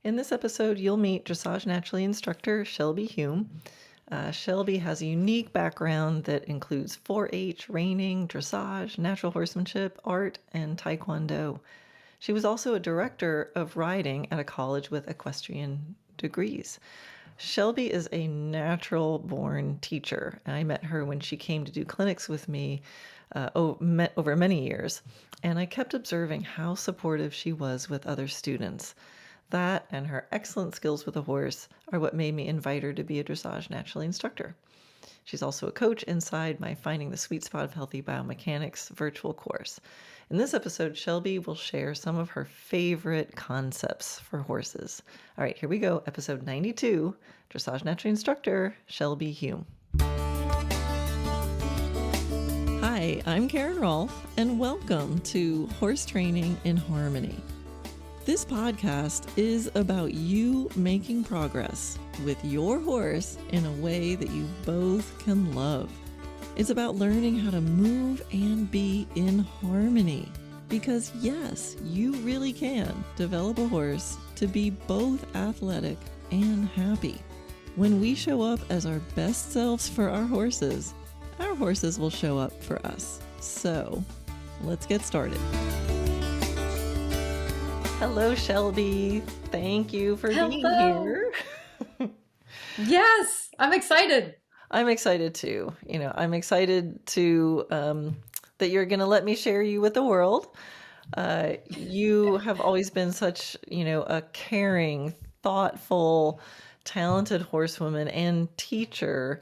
In this episode, you'll meet Dressage Naturally instructor Shelby Hume. Shelby has a unique background that includes 4-H, reining, dressage, natural horsemanship, art, and Tae Kwon Do. She was also a director of riding at a college with equestrian degrees. Shelby is a natural-born teacher. I met her when she came to do clinics with me over many years, and I kept observing how supportive she was with other students. That and her excellent skills with a horse are what made me invite her to be a Dressage Naturally instructor. She's also a coach inside my Finding the Sweet Spot of Healthy Biomechanics virtual course. In this episode, Shelby will share some of her favorite concepts for horses. All right, here we go. Episode 92, Dressage Naturally instructor Shelby Hume. Hi, I'm Karen Rohlf, and welcome to Horse Training in Harmony. This podcast is about you making progress with your horse in a way that you both can love. It's about learning how to move and be in harmony. Because yes, you really can develop a horse to be both athletic and happy. When we show up as our best selves for our horses will show up for us. So let's get started. Hello, Shelby. Thank you for being here. Yes, I'm excited. I'm excited too. I'm excited to that you're going to let me share you with the world. You have always been such, a caring, thoughtful, talented horsewoman and teacher.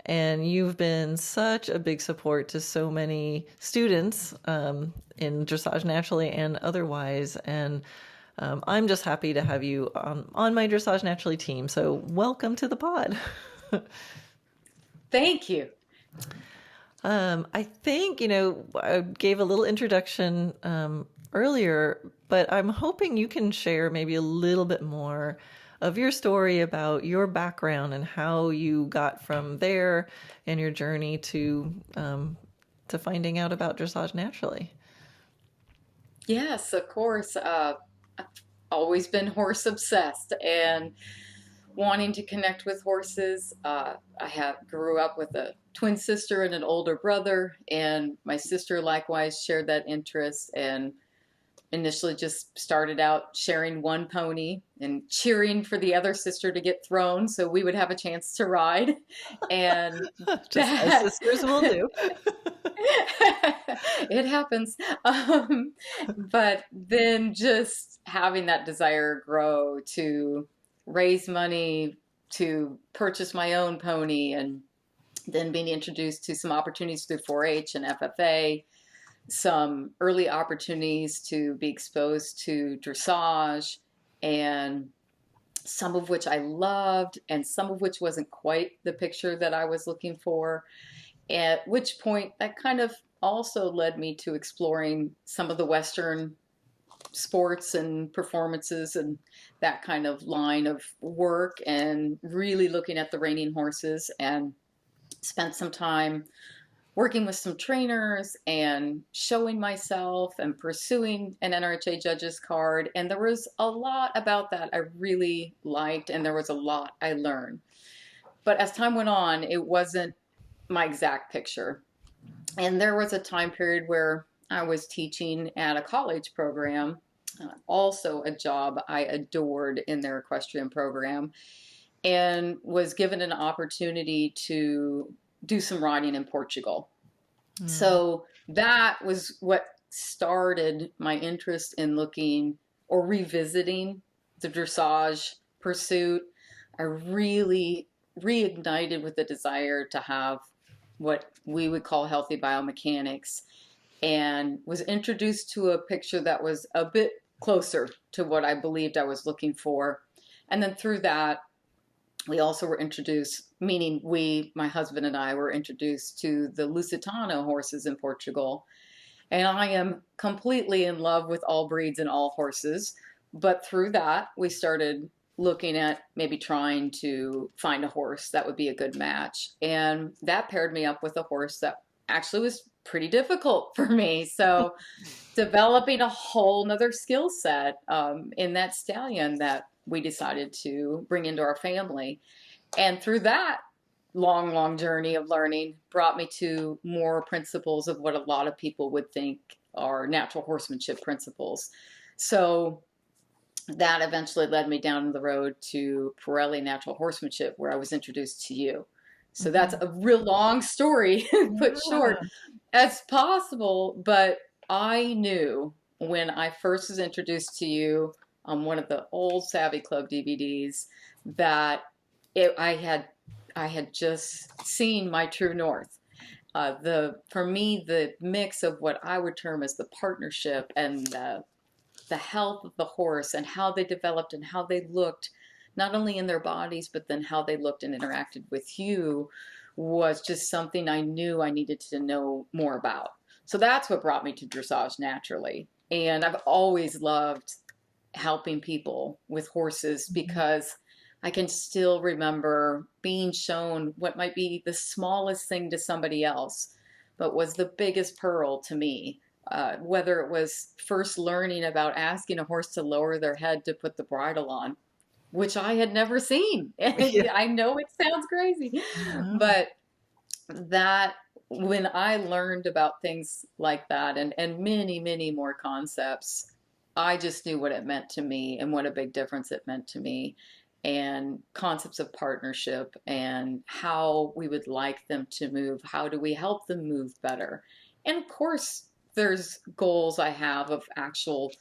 And you've been such a big support to so many students in Dressage Naturally and otherwise. And I'm just happy to have you on my Dressage Naturally team. So welcome to the pod. Thank you. I think, I gave a little introduction earlier, but I'm hoping you can share maybe a little bit more of your story about your background and how you got from there and your journey to finding out about Dressage Naturally. Yes, of course. I've always been horse obsessed and wanting to connect with horses. I grew up with a twin sister and an older brother, and my sister likewise shared that interest and initially just started out sharing one pony and cheering for the other sister to get thrown so we would have a chance to ride. And just as sisters will do. It happens. But then just having that desire grow to raise money to purchase my own pony, and then being introduced to some opportunities through 4-H and FFA, some early opportunities to be exposed to dressage, and some of which I loved and some of which wasn't quite the picture that I was looking for. At which point that kind of also led me to exploring some of the Western sports and performances and that kind of line of work, and really looking at the reining horses, and spent some time working with some trainers and showing myself and pursuing an NRHA judges card. And there was a lot about that I really liked, and there was a lot I learned. But as time went on, it wasn't my exact picture. And there was a time period where I was teaching at a college program, also a job I adored in their equestrian program, and was given an opportunity to do some riding in Portugal. So that was what started my interest in looking or revisiting the dressage pursuit. I really reignited with the desire to have what we would call healthy biomechanics, and was introduced to a picture that was a bit closer to what I believed I was looking for. And then through that, we also were introduced, meaning my husband and I were introduced to the Lusitano horses in Portugal. And I am completely in love with all breeds and all horses. But through that, we started looking at maybe trying to find a horse that would be a good match. And that paired me up with a horse that actually was pretty difficult for me. So developing a whole nother skill set in that stallion that we decided to bring into our family. And through that long, long journey of learning brought me to more principles of what a lot of people would think are natural horsemanship principles. So that eventually led me down the road to Pirelli Natural Horsemanship, where I was introduced to you. So that's a real long story put short as possible. But I knew when I first was introduced to you on one of the old Savvy Club DVDs that I had just seen my true north. For me, the mix of what I would term as the partnership and the health of the horse and how they developed and how they looked, not only in their bodies, but then how they looked and interacted with you, was just something I knew I needed to know more about. So that's what brought me to Dressage Naturally. And I've always loved helping people with horses because I can still remember being shown what might be the smallest thing to somebody else, but was the biggest pearl to me. Whether it was first learning about asking a horse to lower their head to put the bridle on, which I had never seen. Yeah. I know it sounds crazy, Wow. but that when I learned about things like that and many, many more concepts, I just knew what it meant to me and what a big difference it meant to me. And concepts of partnership and how we would like them to move. How do we help them move better? And of course, there's goals I have of actual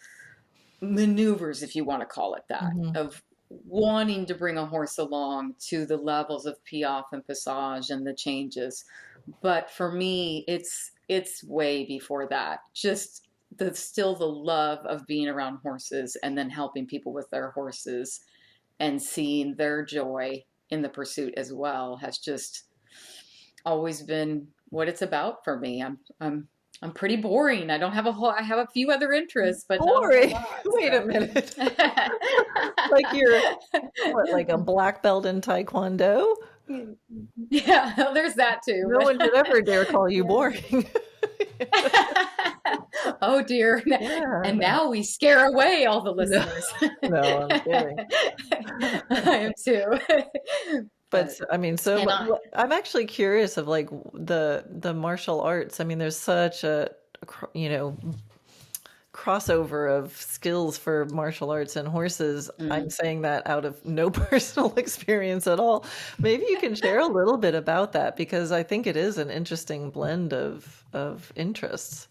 maneuvers, if you want to call it that, of wanting to bring a horse along to the levels of piaffe and passage and the changes. But for me, it's way before that. Just still the love of being around horses and then helping people with their horses and seeing their joy in the pursuit as well has just always been what it's about for me. I'm pretty boring. I don't have I have a few other interests, but Boring. not a lot. Wait a minute. Like you're what, like a black belt in Tae Kwon Do? Yeah, there's that too. No one should ever dare call you boring. Oh dear. Yeah, And no. now we scare away all the listeners. No, I'm kidding. I am too. But I mean, And I'm actually curious of like the martial arts. I mean, there's such a crossover of skills for martial arts and horses. I'm saying that out of no personal experience at all. Maybe you can share a little bit about that because I think it is an interesting blend of interests.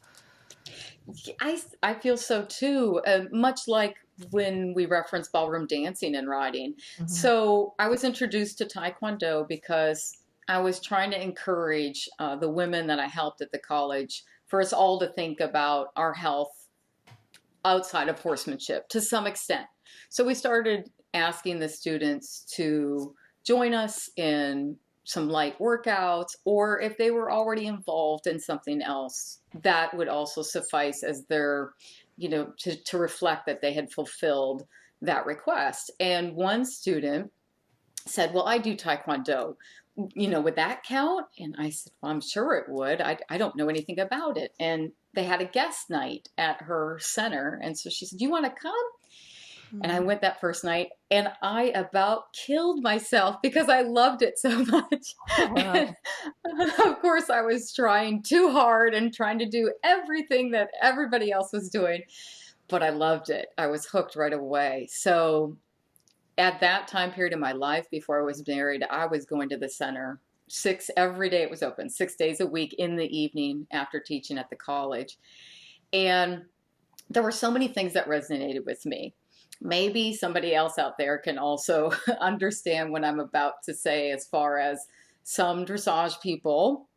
I feel so too, much like when we reference ballroom dancing and riding. So I was introduced to Tae Kwon Do because I was trying to encourage the women that I helped at the college for us all to think about our health outside of horsemanship to some extent. So we started asking the students to join us in some light workouts, or if they were already involved in something else, that would also suffice as their, to reflect that they had fulfilled that request. And one student said, well, I do Tae Kwon Do. Would that count? And I said, well, I'm sure it would. I don't know anything about it. And they had a guest night at her center. And so she said, do you want to come? And I went that first night and I about killed myself because I loved it so much. Wow. Of course, I was trying too hard and trying to do everything that everybody else was doing, but I loved it. I was hooked right away. So at that time period in my life before I was married, I was going to the center every day it was open, 6 days a week in the evening after teaching at the college. And there were so many things that resonated with me. Maybe somebody else out there can also understand what I'm about to say as far as some dressage people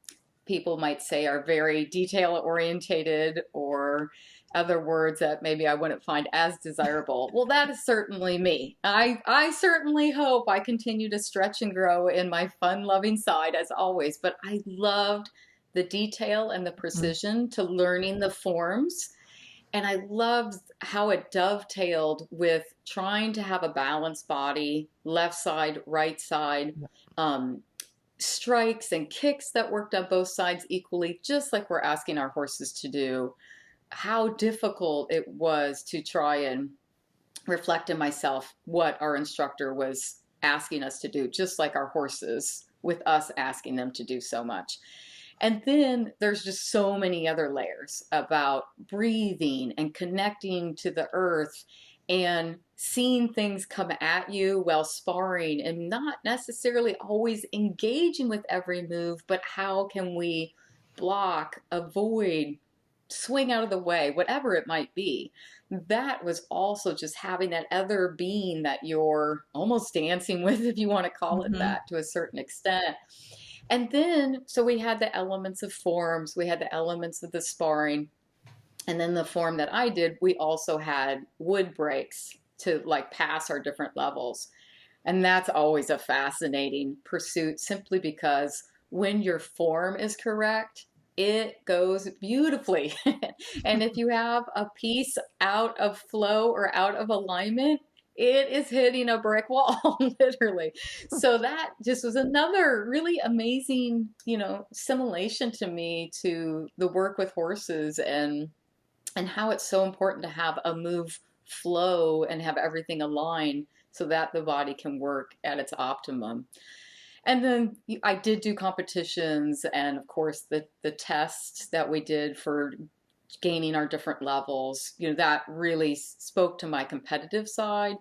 might say are very detail orientated or other words that maybe I wouldn't find as desirable. Well, that is certainly me. I certainly hope I continue to stretch and grow in my fun-loving side as always, but I loved the detail and the precision to learning the forms. And I loved how it dovetailed with trying to have a balanced body, left side, right side, strikes and kicks that worked on both sides equally, just like we're asking our horses to do. How difficult it was to try and reflect in myself what our instructor was asking us to do, just like our horses, with us asking them to do so much. And then there's just so many other layers about breathing and connecting to the earth and seeing things come at you while sparring and not necessarily always engaging with every move, but how can we block, avoid, swing out of the way, whatever it might be. That was also just having that other being that you're almost dancing with, if you want to call it Mm-hmm. that, to a certain extent. And then, so we had the elements of forms, we had the elements of the sparring. And then the form that I did, we also had wood breaks to like pass our different levels. And that's always a fascinating pursuit simply because when your form is correct, it goes beautifully. And if you have a piece out of flow or out of alignment, it is hitting a brick wall, literally. So that just was another really amazing, simulation to me to the work with horses and how it's so important to have a move flow and have everything aligned so that the body can work at its optimum. And then I did do competitions and of course the tests that we did for gaining our different levels, that really spoke to my competitive side.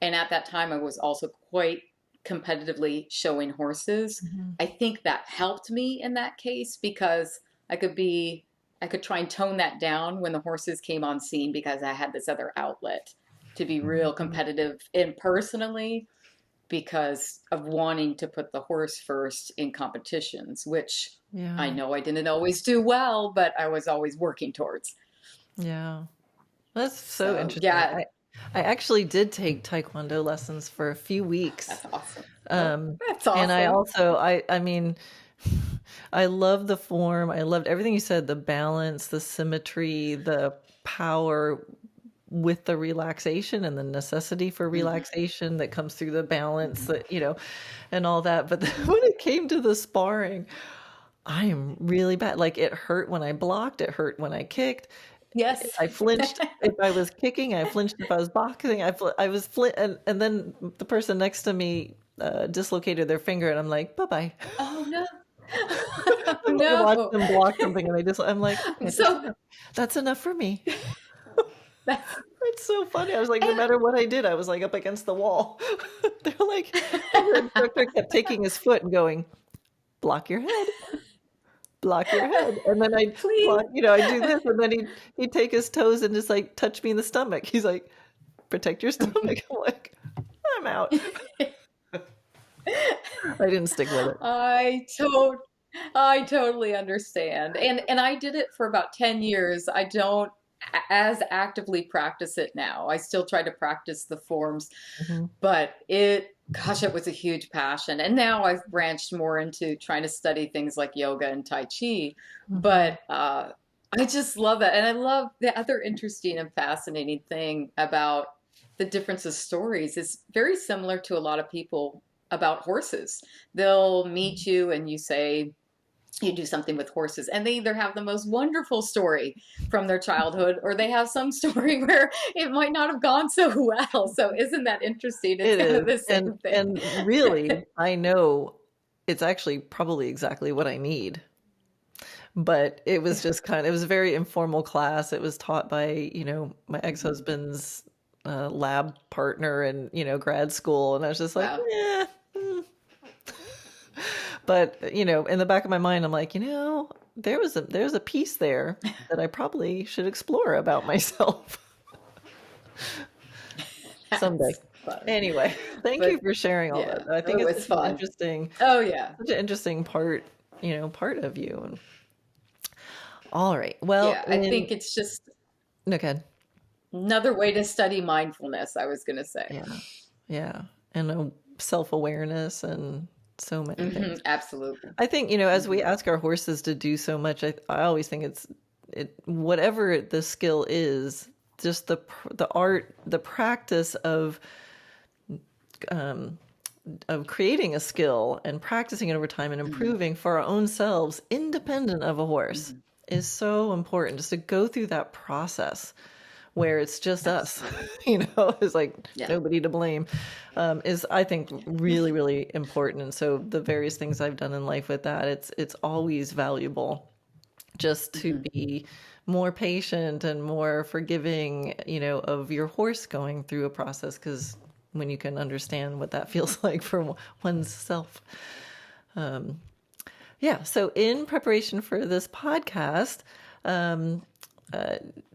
And at that time I was also quite competitively showing horses. Mm-hmm. I think that helped me in that case because I could try and tone that down when the horses came on scene because I had this other outlet to be real Mm-hmm. competitive in personally because of wanting to put the horse first in competitions, which I Yeah. know I didn't always do well, but I was always working towards. Yeah. That's so So interesting. yeah, I actually did take Tae Kwon Do lessons for a few weeks. that's awesome. Oh, Um, that's and I awesome. also, I mean, I love the form. I loved everything you said, the balance, the symmetry, the power with the relaxation and the necessity for Mm-hmm. relaxation that comes through the balance Mm-hmm. that, and all that. But then when it came to the sparring, I am really bad. Like it hurt when I blocked, it hurt when I kicked. Yes. I flinched if I was kicking, I flinched if I was boxing. I was and then the person next to me dislocated their finger, and I'm like, bye bye. Oh no. I'm like, I watched No. them block something, and I'm like, okay, that's So enough. That's enough for me. that's It's so funny. I was like, no and matter what I did, I was like up against the wall. They're like, and the instructor kept taking his foot and going, block your head, block your head. And then I'd please. block, I'd do this, and then he'd take his toes and just like touch me in the stomach. He's like, protect your stomach. I'm like, I'm out. I didn't stick with it. I tot I totally understand. And I did it for about 10 years. I don't as actively practice it now. I still try to practice the forms, Mhm. but gosh, it was a huge passion. And now I've branched more into trying to study things like yoga and Tai Chi. Mhm. But I just love that. And I love the other interesting and fascinating thing about the difference of stories is very similar to a lot of people about horses. They'll meet you and you say, you do something with horses, and they either have the most wonderful story from their childhood or they have some story where it might not have gone so well. So, isn't that interesting? It's It kind of is. the And same thing. and really, I know it's actually probably exactly what I need. But it was a very informal class. It was taught by, my ex-husband's lab partner in, grad school. And I was just like, Wow. yeah. But, in the back of my mind, I'm like, there's a piece there that I probably should explore about myself someday. That's fun. Anyway, thank you But for sharing all yeah, that. I think it it's was fun. Oh, yeah. such an interesting part of you. And all right. Well, Yeah. I think it's just no, good. another way to study mindfulness, I was going to say. Yeah. Yeah. And self-awareness and so many things. Absolutely. I think, as we Hmm. ask our horses to do so much, I always think whatever the skill is, just the art, the practice um, of creating a skill and practicing it over time and Hmm. improving for our own selves, independent of a horse, Hmm. is so important. Just to go through that process where it's just us, Absolutely. it's like Yeah. nobody to blame, is I think really, really important. And so the various things I've done in life with that, it's always valuable just to Hmm. be more patient and more forgiving, of your horse going through a process, because when you can understand what that feels like for one's self. Yeah. So in preparation for this podcast, um,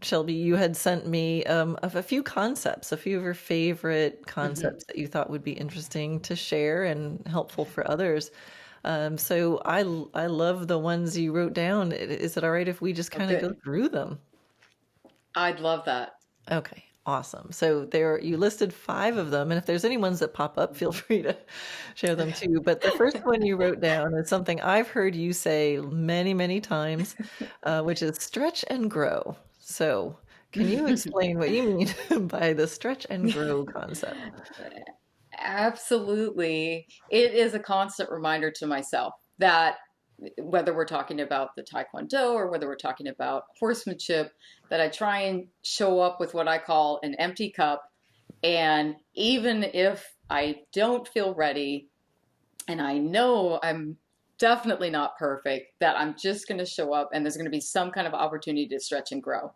Shelby, you had sent me of a few concepts, a few of your favorite Hmm. concepts that you thought would be interesting to share and helpful for others. So I love the ones you wrote down. Is it all right if we just Oh, kind of go good. through them? I'd love that. Okay, awesome. So there you listed five of them, and if there's any ones that pop up, feel free to share them too. But the first one you wrote down is something I've heard you say many, many times, which is stretch and grow. So can you explain what you mean by the stretch and grow concept? Absolutely. It is a constant reminder to myself that whether we're talking about the Tae Kwon Do or whether we're talking about horsemanship, that I try and show up with what I call an empty cup. And even if I don't feel ready, and I know I'm definitely not perfect, that I'm just going to show up and there's going to be some kind of opportunity to stretch and grow.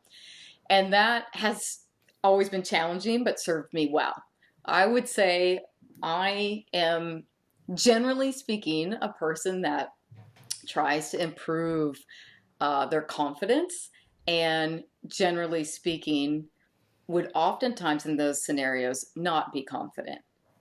And that has always been challenging, but served me well. I would say I am, generally speaking, a person that tries to improve their confidence, and generally speaking, would oftentimes in those scenarios not be confident.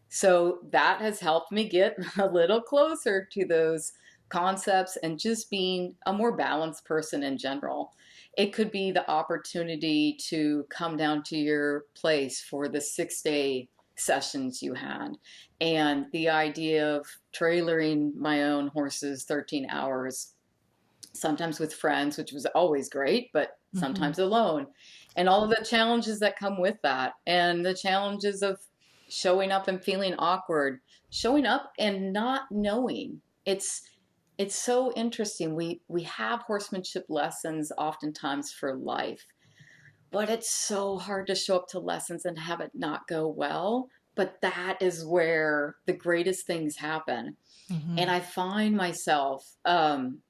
So that has helped me get a little closer to those concepts and just being a more balanced person in general. It could be the opportunity to come down to your place for the 6 day sessions you had, and the idea of trailering my own horses 13 hours, sometimes with friends, which was always great, but Hmm. sometimes alone. And all of the challenges that come with that, and the challenges of showing up and feeling awkward, showing up and not knowing. It's so interesting. We have horsemanship lessons oftentimes for life, but it's so hard to show up to lessons and have it not go well. But that is where the greatest things happen. And Hmm. I find myself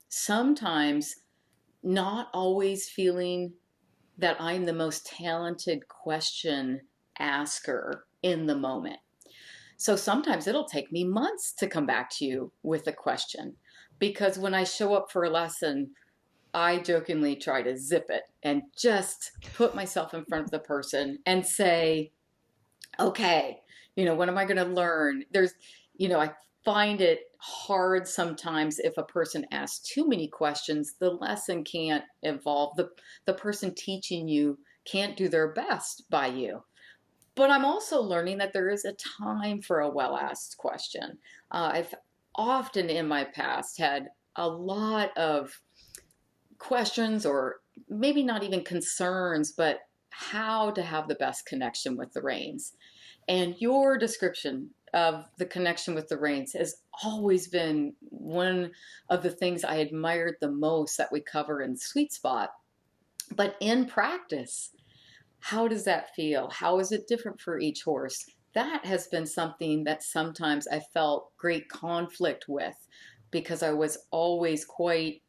sometimes not always feeling that I'm the most talented question asker in the moment. So sometimes it'll take me months to come back to you with a question, because when I show up for a lesson, I jokingly try to zip it and just put myself in front of the person and say, okay, what am I going to learn? I find it hard sometimes if a person asks too many questions, the lesson can't evolve. The person teaching you can't do their best by you. But I'm also learning that there is a time for a well asked question. I've often in my past had a lot of questions, or maybe not even concerns, but how to have the best connection with the reins. And your description of the connection with the reins has always been one of the things I admired the most that we cover in Sweet Spot. But in practice, how does that feel? How is it different for each horse? That has been something that sometimes I felt great conflict with, because I was always quite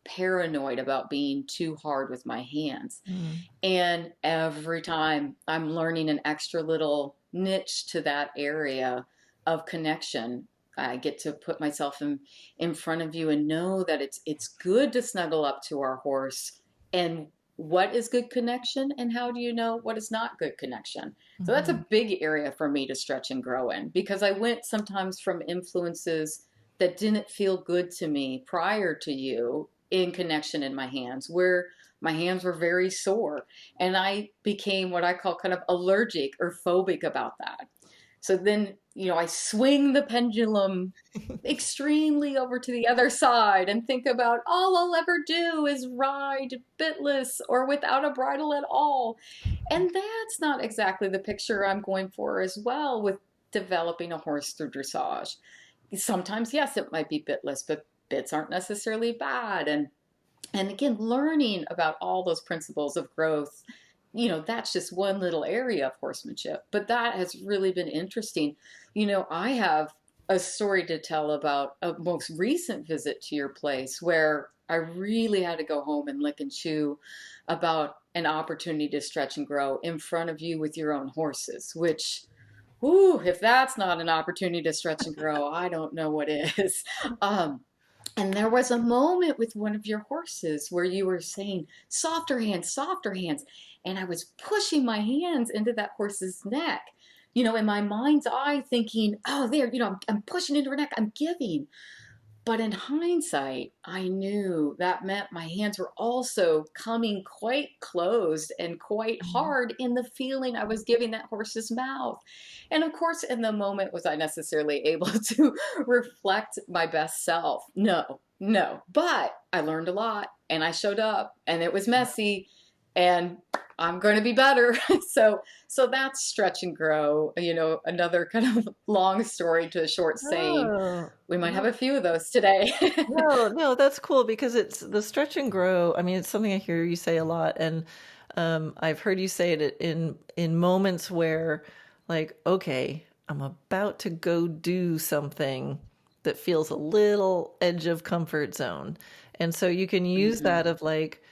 paranoid about being too hard with my hands. Mm. And every time I'm learning an extra little niche to that area of connection, I get to put myself in front of you and know that it's good to snuggle up to our horse. And what is good connection, and how do you know what is not good connection? So that's Hmm. a big area for me to stretch and grow in, because I went sometimes from influences that didn't feel good to me prior to you in connection in my hands, where my hands were very sore, and I became what I call kind of allergic or phobic about that. So then, I swing the pendulum extremely over to the other side and think about all I'll ever do is ride bitless or without a bridle at all. And that's not exactly the picture I'm going for as well with developing a horse through dressage. Sometimes, yes, it might be bitless, but bits aren't necessarily bad. And again, learning about all those principles of growth that's just one little area of horsemanship, but that has really been interesting. I have a story to tell about a most recent visit to your place where I really had to go home and lick and chew about an opportunity to stretch and grow in front of you with your own horses, which, whoo, if that's not an opportunity to stretch and grow, I don't know what is. Um, and there was a moment with one of your horses where you were saying, softer hands, softer hands. And I was pushing my hands into that horse's neck, in my mind's eye, thinking, oh, there, I'm pushing into her neck, I'm giving. But in hindsight, I knew that meant my hands were also coming quite closed and quite hard in the feeling I was giving that horse's mouth. And of course, in the moment, was I necessarily able to reflect my best self? No, no. But I learned a lot and I showed up and it was messy and I'm going to be better. So that's stretch and grow, another kind of long story to a short saying. Oh, We might have no, a few of those today. no, no, that's cool because it's the stretch and grow. I mean, it's something I hear you say a lot, and I've heard you say it in moments where, like, okay, I'm about to go do something that feels a little edge of comfort zone, and so you can use that Mhm, of like,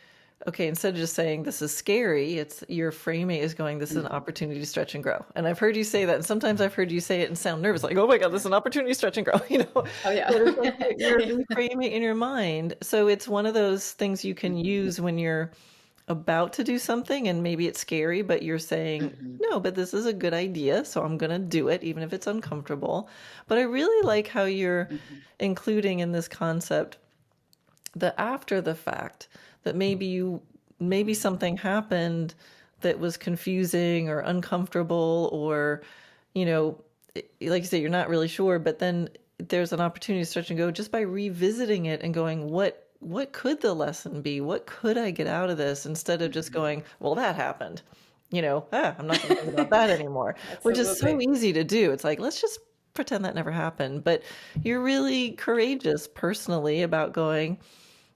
okay, instead of just saying this is scary, it's your framing is going, this is an mhm. opportunity to stretch and grow. And I've heard you say that. And sometimes I've heard you say it and sound nervous, like, oh my God, this is an opportunity to stretch and grow, Oh yeah. But it's like you're reframing in your mind. So it's one of those things you can use when you're about to do something and maybe it's scary, but you're saying, Mhm, no, but this is a good idea. So I'm going to do it, even if it's uncomfortable. But I really like how you're mhm, including in this concept the after the fact, that maybe something happened that was confusing or uncomfortable, or you know like you say, you're not really sure, but then there's an opportunity to stretch and go just by revisiting it and going, what could the lesson be, what could I get out of this, instead of just mhm. going, well, that happened, I'm not going to think about that anymore, which is so Absolutely. easy to do. It's like, let's just pretend that never happened. But you're really courageous personally about going,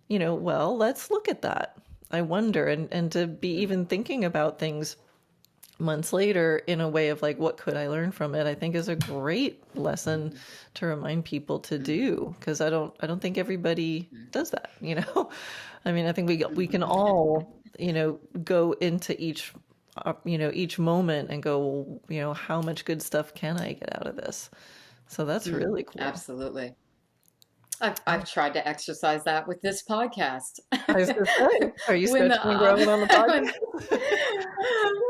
well, let's look at that. I wonder, and to be even thinking about things months later in a way of like, what could I learn from it? I think is a great lesson Mhm, to remind people to mhm, do, because I don't think everybody mhm, does that. I mean, I think we can mhm. all, go into each moment and go, well, how much good stuff can I get out of this? So that's really cool. Absolutely. I've tried to exercise that with this podcast. I was gonna say, are you when stretching the and growing on the when, podcast?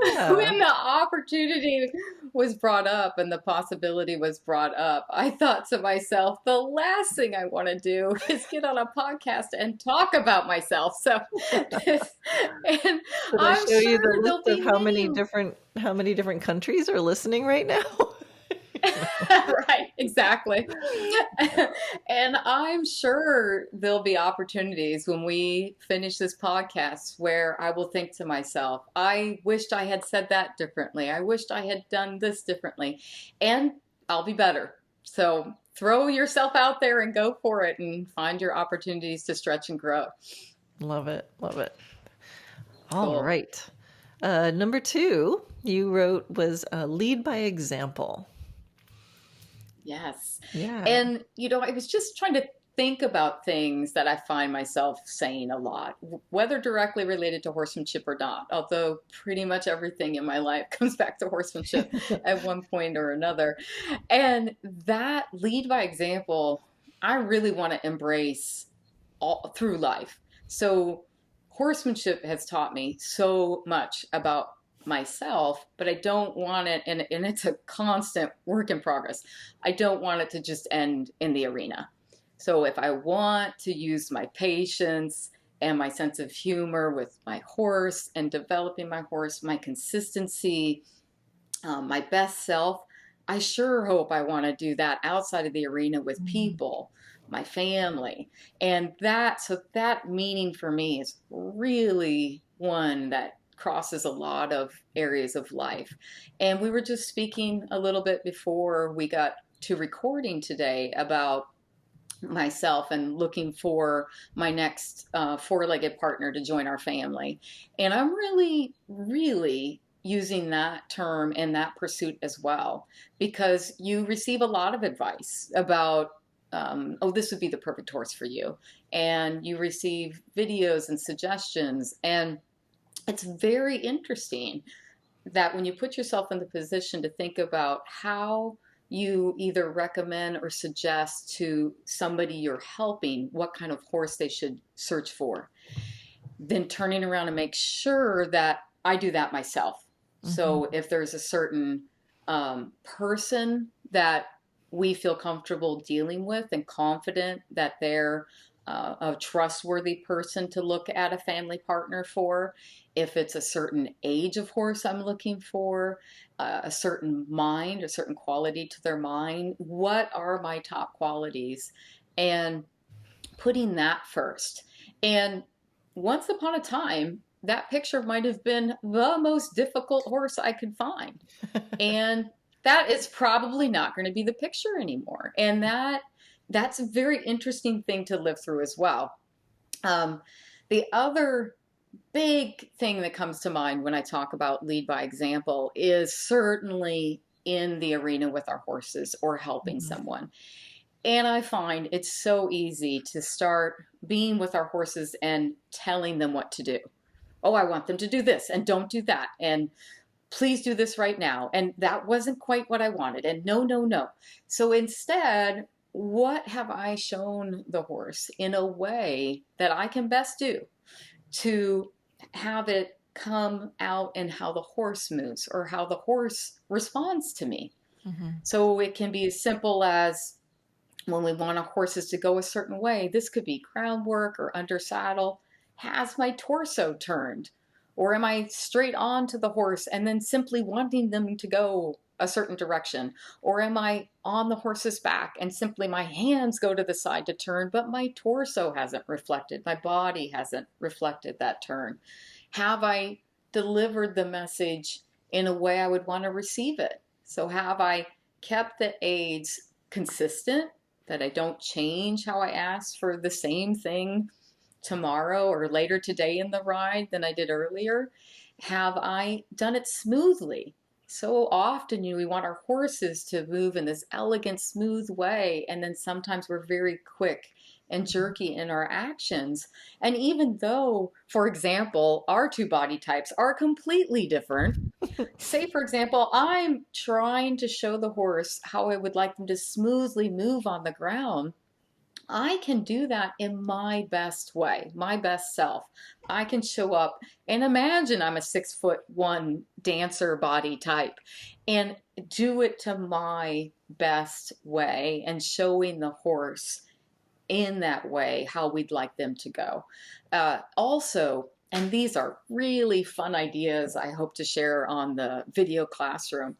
Yeah. when the opportunity was brought up and the possibility was brought up, I thought to myself, the last thing I want to do is get on a podcast and talk about myself. So, and Did I I'm show you the sure list there'll of be many. how many different countries are listening right now? Right, exactly. And I'm sure there'll be opportunities when we finish this podcast where I will think to myself, I wished I had said that differently. I wished I had done this differently. And I'll be better. So throw yourself out there and go for it and find your opportunities to stretch and grow. Love it. Love it. All Cool. right. Number two, you wrote was lead by example. Yes. Yeah. And, I was just trying to think about things that I find myself saying a lot, whether directly related to horsemanship or not, although pretty much everything in my life comes back to horsemanship at one point or another. And that lead by example, I really want to embrace all through life. So horsemanship has taught me so much about myself, but I don't want it, and it's a constant work in progress. I don't want it to just end in the arena. So if I want to use my patience and my sense of humor with my horse and developing my horse, my consistency, my best self, I sure hope I want to do that outside of the arena with Mhm. people, my family. And that meaning for me is really one that crosses a lot of areas of life. And we were just speaking a little bit before we got to recording today about myself and looking for my next four-legged partner to join our family. And I'm really, really using that term in that pursuit as well, because you receive a lot of advice about, oh, this would be the perfect horse for you. And you receive videos and suggestions. And it's very interesting that when you put yourself in the position to think about how you either recommend or suggest to somebody you're helping what kind of horse they should search for, then turning around and make sure that I do that myself. Mm-hmm. So if there's a certain person that we feel comfortable dealing with and confident that they're a trustworthy person to look at a family partner for, if it's a certain age of horse I'm looking for, a certain mind, a certain quality to their mind, what are my top qualities? And putting that first. And once upon a time, that picture might have been the most difficult horse I could find. And that is probably not going to be the picture anymore. And that's a very interesting thing to live through as well. The other big thing that comes to mind when I talk about lead by example is certainly in the arena with our horses or helping Mm-hmm. someone. And I find it's so easy to start being with our horses and telling them what to do. Oh, I want them to do this and don't do that. And please do this right now. And that wasn't quite what I wanted. And no, no, no. So instead, what have I shown the horse in a way that I can best do to have it come out in how the horse moves or how the horse responds to me? Mm-hmm. So it can be as simple as when we want our horses to go a certain way, this could be crown work or under saddle. Has my torso turned? Or am I straight on to the horse and then simply wanting them to go a certain direction? Or am I on the horse's back and simply my hands go to the side to turn, but my torso hasn't reflected, my body hasn't reflected that turn? Have I delivered the message in a way I would want to receive it? So have I kept the aids consistent, that I don't change how I ask for the same thing tomorrow or later today in the ride than I did earlier? Have I done it smoothly? So often, we want our horses to move in this elegant, smooth way, and then sometimes we're very quick and jerky in our actions. And even though, for example, our two body types are completely different, say, for example, I'm trying to show the horse how I would like them to smoothly move on the ground. I can do that in my best way, my best self. I can show up and imagine I'm a 6'1" dancer body type and do it to my best way and showing the horse in that way how we'd like them to go. Also, and these are really fun ideas I hope to share on the video classroom,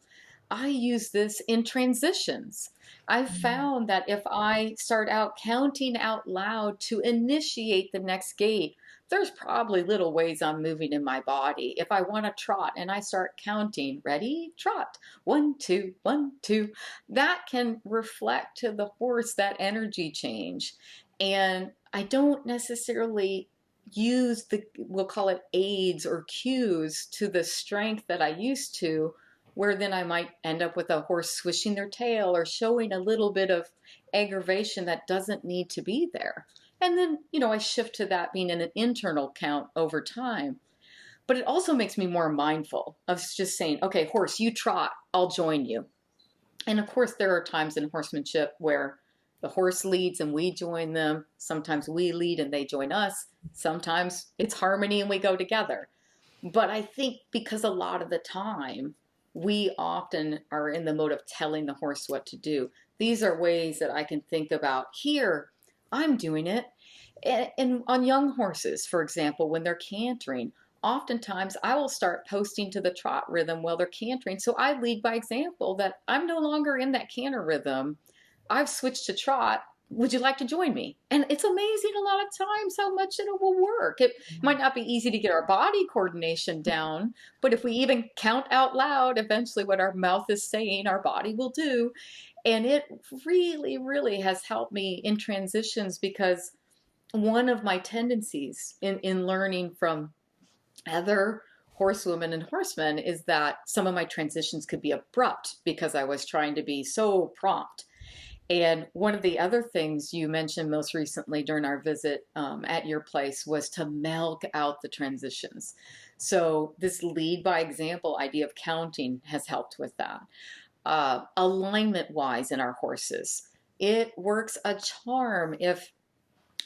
I use this in transitions. I've found that if I start out counting out loud to initiate the next gait, there's probably little ways I'm moving in my body. If I want to trot and I start counting, ready, trot, 1, 2, 1, 2, that can reflect to the horse that energy change. And I don't necessarily use we'll call it aids or cues to the strength that I used to, where then I might end up with a horse swishing their tail or showing a little bit of aggravation that doesn't need to be there. And then, I shift to that being an internal count over time. But it also makes me more mindful of just saying, okay, horse, you trot, I'll join you. And of course, there are times in horsemanship where the horse leads and we join them. Sometimes we lead and they join us. Sometimes it's harmony and we go together. But I think because a lot of the time, we often are in the mode of telling the horse what to do. These are ways that I can think about. Here, I'm doing it. And on young horses, for example, when they're cantering, oftentimes I will start posting to the trot rhythm while they're cantering. So I lead by example that I'm no longer in that canter rhythm. I've switched to trot. Would you like to join me? And it's amazing a lot of times how much it will work. It might not be easy to get our body coordination down, but if we even count out loud, eventually what our mouth is saying, our body will do. And it really, really has helped me in transitions, because one of my tendencies in learning from other horsewomen and horsemen is that some of my transitions could be abrupt because I was trying to be so prompt. And one of the other things you mentioned most recently during our visit at your place was to milk out the transitions. So, this lead by example idea of counting has helped with that. Alignment wise in our horses, it works a charm if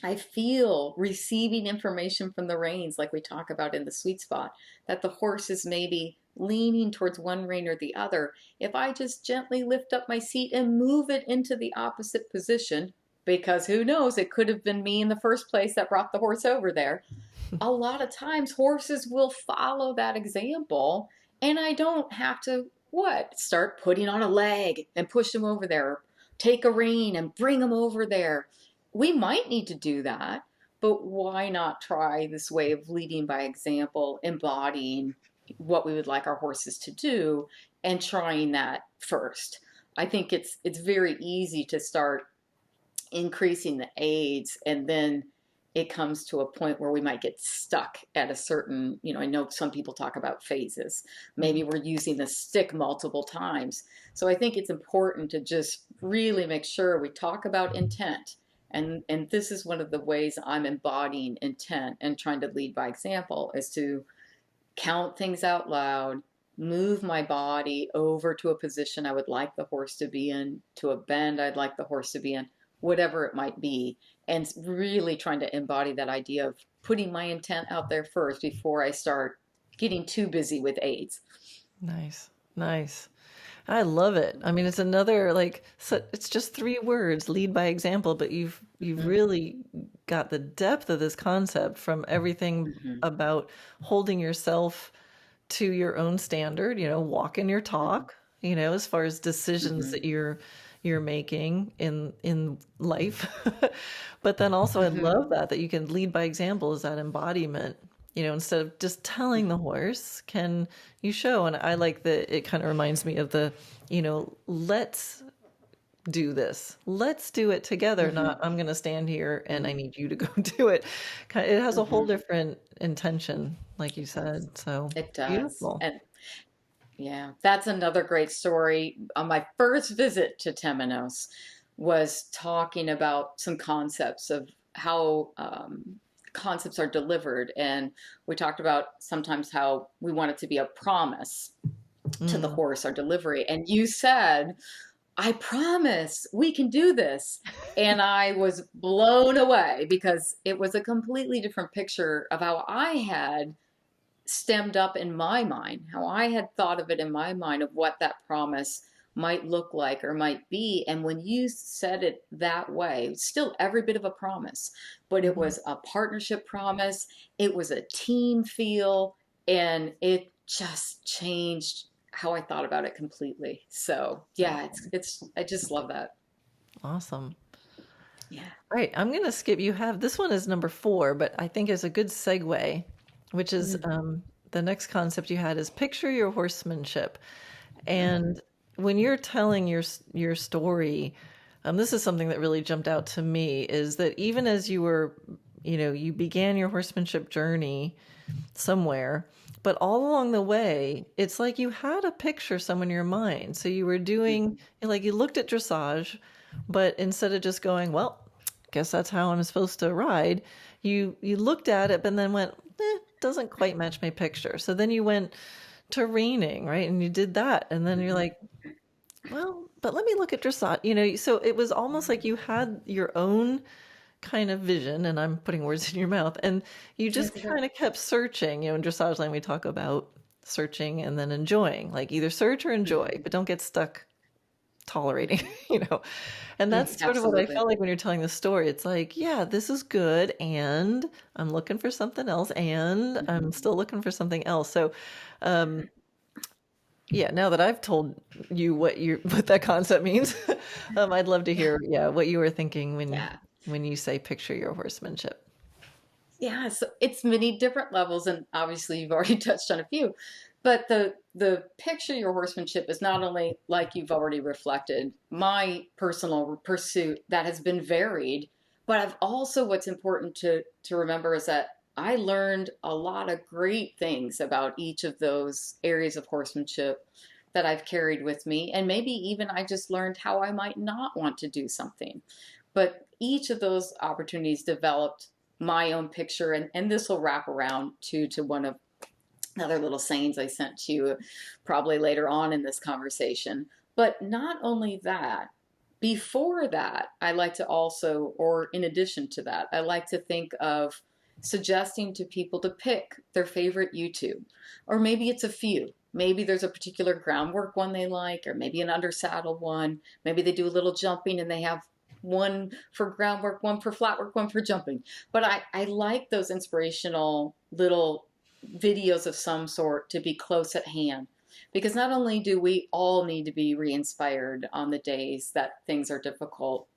I feel receiving information from the reins, like we talk about in the sweet spot, that the horse is maybe leaning towards one rein or the other. If I just gently lift up my seat and move it into the opposite position, because who knows, it could have been me in the first place that brought the horse over there. A lot of times horses will follow that example, and I don't have to what? Start putting on a leg and push them over there. Take a rein and bring them over there. We might need to do that, but why not try this way of leading by example, embodying what we would like our horses to do, and trying that first? I think it's very easy to start increasing the aids, and then it comes to a point where we might get stuck at a certain, I know some people talk about phases. Maybe we're using the stick multiple times. So I think it's important to just really make sure we talk about intent. And this is one of the ways I'm embodying intent and trying to lead by example, is to count things out loud, move my body over to a position I would like the horse to be in, to a bend I'd like the horse to be in, whatever it might be, and really trying to embody that idea of putting my intent out there first before I start getting too busy with aids. Nice. Nice. I love it. I mean, it's another like so it's just 3 words, lead by example, but you've really got the depth of this concept from everything Mm-hmm. about holding yourself to your own standard, walking your Mm-hmm. talk, as far as decisions Mm-hmm. that you're making in life. But then also I Mm-hmm. love that you can lead by example as that embodiment. Instead of just telling the horse, can you show? And I like that it kind of reminds me of let's do this. Let's do it together, Mm-hmm. not I'm going to stand here and I need you to go do it. It has a whole Mm-hmm. different intention, like you said. So It does. beautiful. And yeah, that's another great story. On my first visit to Temenos was talking about some concepts of how concepts are delivered. And we talked about sometimes how we want it to be a promise to the Mm. horse, our delivery. And you said, I promise we can do this. And I was blown away because it was a completely different picture of how I had stemmed up in my mind, how I had thought of it in my mind of what that promise might look like or might be. And when you said it that way, it's still every bit of a promise, but it Mhm. was a partnership promise. It was a team feel, and it just changed how I thought about it completely. So yeah, I just love that. Awesome. Yeah. All right, I'm going to skip. You have this one is number 4, but I think is a good segue, which is Mm-hmm. the next concept you had is picture your horsemanship. Mm-hmm. And when you're telling your story, this is something that really jumped out to me is that even as you were, you began your horsemanship journey somewhere, but all along the way, it's like you had a picture somewhere in your mind. So you were doing, Mm-hmm. like you looked at dressage, but instead of just going, well, guess that's how I'm supposed to ride, you looked at it, but then went, doesn't quite match my picture. So then you went to reining, right? And you did that. And then you're Mm-hmm. like, well, but let me look at dressage, so it was almost like you had your own kind of vision, and I'm putting words in your mouth, and you just Yes, it kind of kept searching. In dressage line, we talk about searching and then enjoying, like either search or enjoy, is. but don't get stuck tolerating, And that's sort of what I Absolutely. felt like when you're telling the story. It's like, yeah, this is good, and I'm looking for something else, and I'm Mm-hmm. still looking for something else. So, um, yeah, now that I've told you what that concept means, I'd love to Yeah. hear, yeah, what you were thinking Yeah. when you say picture your horsemanship. Yeah, so it's many different levels, and obviously you've already touched on a few. But the picture of your horsemanship is not only, like you've already reflected, my personal pursuit that has been varied, but I've also, what's important to remember is that I learned a lot of great things about each of those areas of horsemanship that I've carried with me. And maybe even I just learned how I might not want to do something. But each of those opportunities developed my own picture. And this will wrap around to one of other little sayings I sent to you probably later on in this conversation. But not only that, before that, I like to also, or in addition to that, I like to think of suggesting to people to pick their favorite YouTube, or maybe it's a few. Maybe there's a particular groundwork one they like, or maybe an undersaddle one. Maybe they do a little jumping and they have one for groundwork, one for flat work, one for jumping. But I like those inspirational little videos of some sort to be close at hand. Because not only do we all need to be re inspired on the days that things are difficult,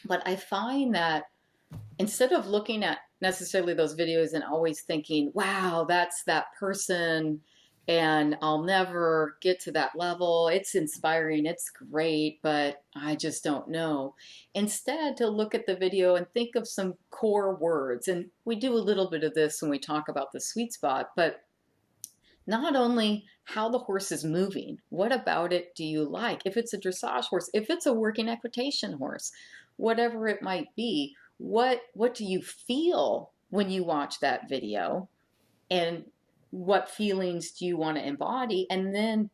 but I find that instead of looking at necessarily those videos and always thinking, wow, that's that person and I'll never get to that level. It's inspiring, it's great, but I just don't know. Instead, to look at the video and think of some core words. And we do a little bit of this when we talk about the sweet spot, but not only how the horse is moving, what about it do you like? If it's a dressage horse, if it's a working equitation horse, whatever it might be, what do you feel when you watch that video? And what feelings do you want to embody? And then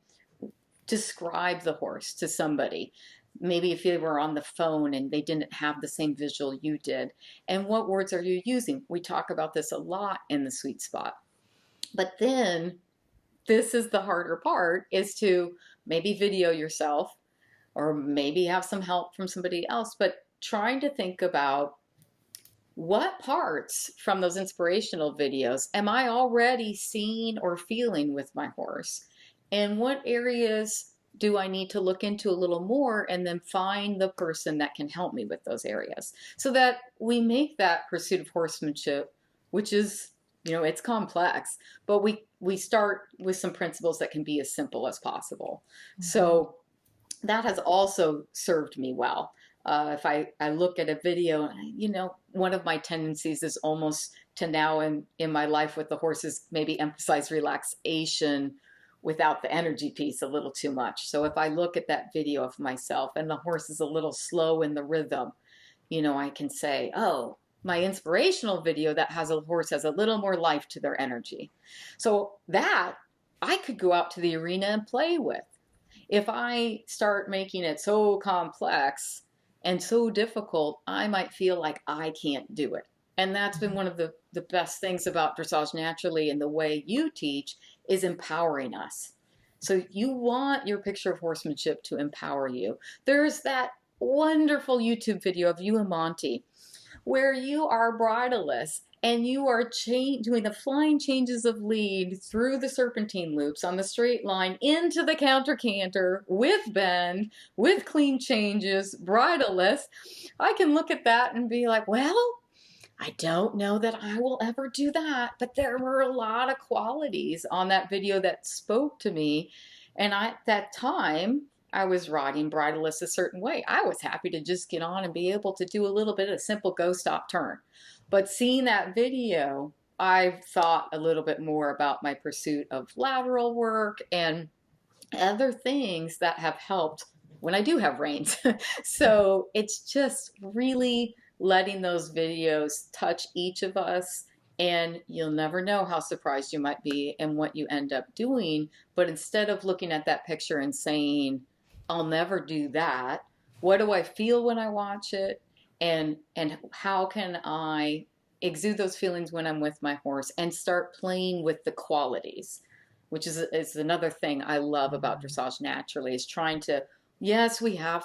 describe the horse to somebody. Maybe if they were on the phone and they didn't have the same visual you did. And what words are you using? We talk about this a lot in the sweet spot. But then this is the harder part, is to maybe video yourself or maybe have some help from somebody else, but trying to think about what parts from those inspirational videos am I already seeing or feeling with my horse? And what areas do I need to look into a little more and then find the person that can help me with those areas so that we make that pursuit of horsemanship, which is, it's complex, but we start with some principles that can be as simple as possible. Mm-hmm. So that has also served me well. If I look at a video, one of my tendencies is almost to now in my life with the horses, maybe emphasize relaxation without the energy piece a little too much. So if I look at that video of myself and the horse is a little slow in the rhythm, I can say, oh, my inspirational video that has a horse has a little more life to their energy. So that I could go out to the arena and play with. If I start making it so complex and so difficult, I might feel like I can't do it. And that's been one of the best things about Dressage Naturally and the way you teach is empowering us. So you want your picture of horsemanship to empower you. There's that wonderful YouTube video of you and Monty where you are bridleless and you are doing the flying changes of lead through the serpentine loops on the straight line into the counter canter with bend, with clean changes, bridleless. I can look at that and be like, well, I don't know that I will ever do that, but there were a lot of qualities on that video that spoke to me. And at that time, I was riding bridleless a certain way. I was happy to just get on and be able to do a little bit of simple go, stop, turn. But seeing that video, I've thought a little bit more about my pursuit of lateral work and other things that have helped when I do have reins. So it's just really letting those videos touch each of us, and you'll never know how surprised you might be and what you end up doing. But instead of looking at that picture and saying, I'll never do that, what do I feel when I watch it? And how can I exude those feelings when I'm with my horse and start playing with the qualities, which is another thing I love about Dressage Naturally, is trying to, yes, we have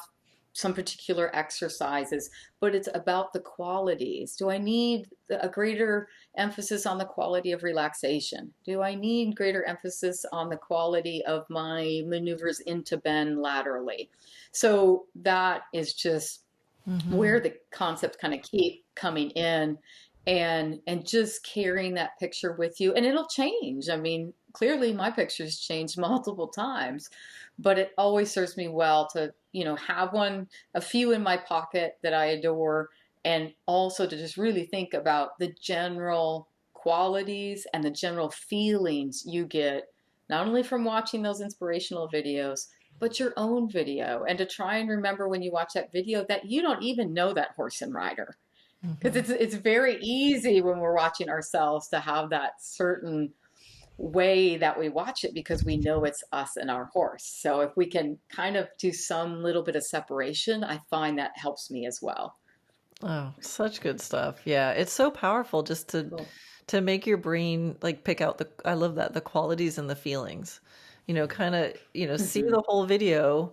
some particular exercises, but it's about the qualities. Do I need a greater emphasis on the quality of relaxation? Do I need greater emphasis on the quality of my maneuvers into bend laterally? So that is just where the concepts kind of keep coming in, and just carrying that picture with you. And it'll change. I mean, clearly my pictures changed multiple times, but it always serves me well to, have a few in my pocket that I adore, and also to just really think about the general qualities and the general feelings you get, not only from watching those inspirational videos, but your own video. And to try and remember when you watch that video that you don't even know that horse and rider. Because Mhm. it's very easy when we're watching ourselves to have that certain way that we watch it because we know it's us and our horse. So if we can kind of do some little bit of separation, I find that helps me as well. Oh, such good stuff. Yeah, it's so powerful just Cool. to make your brain like pick out the I love that, the qualities and the feelings. Kind of, see Hmm. the whole video,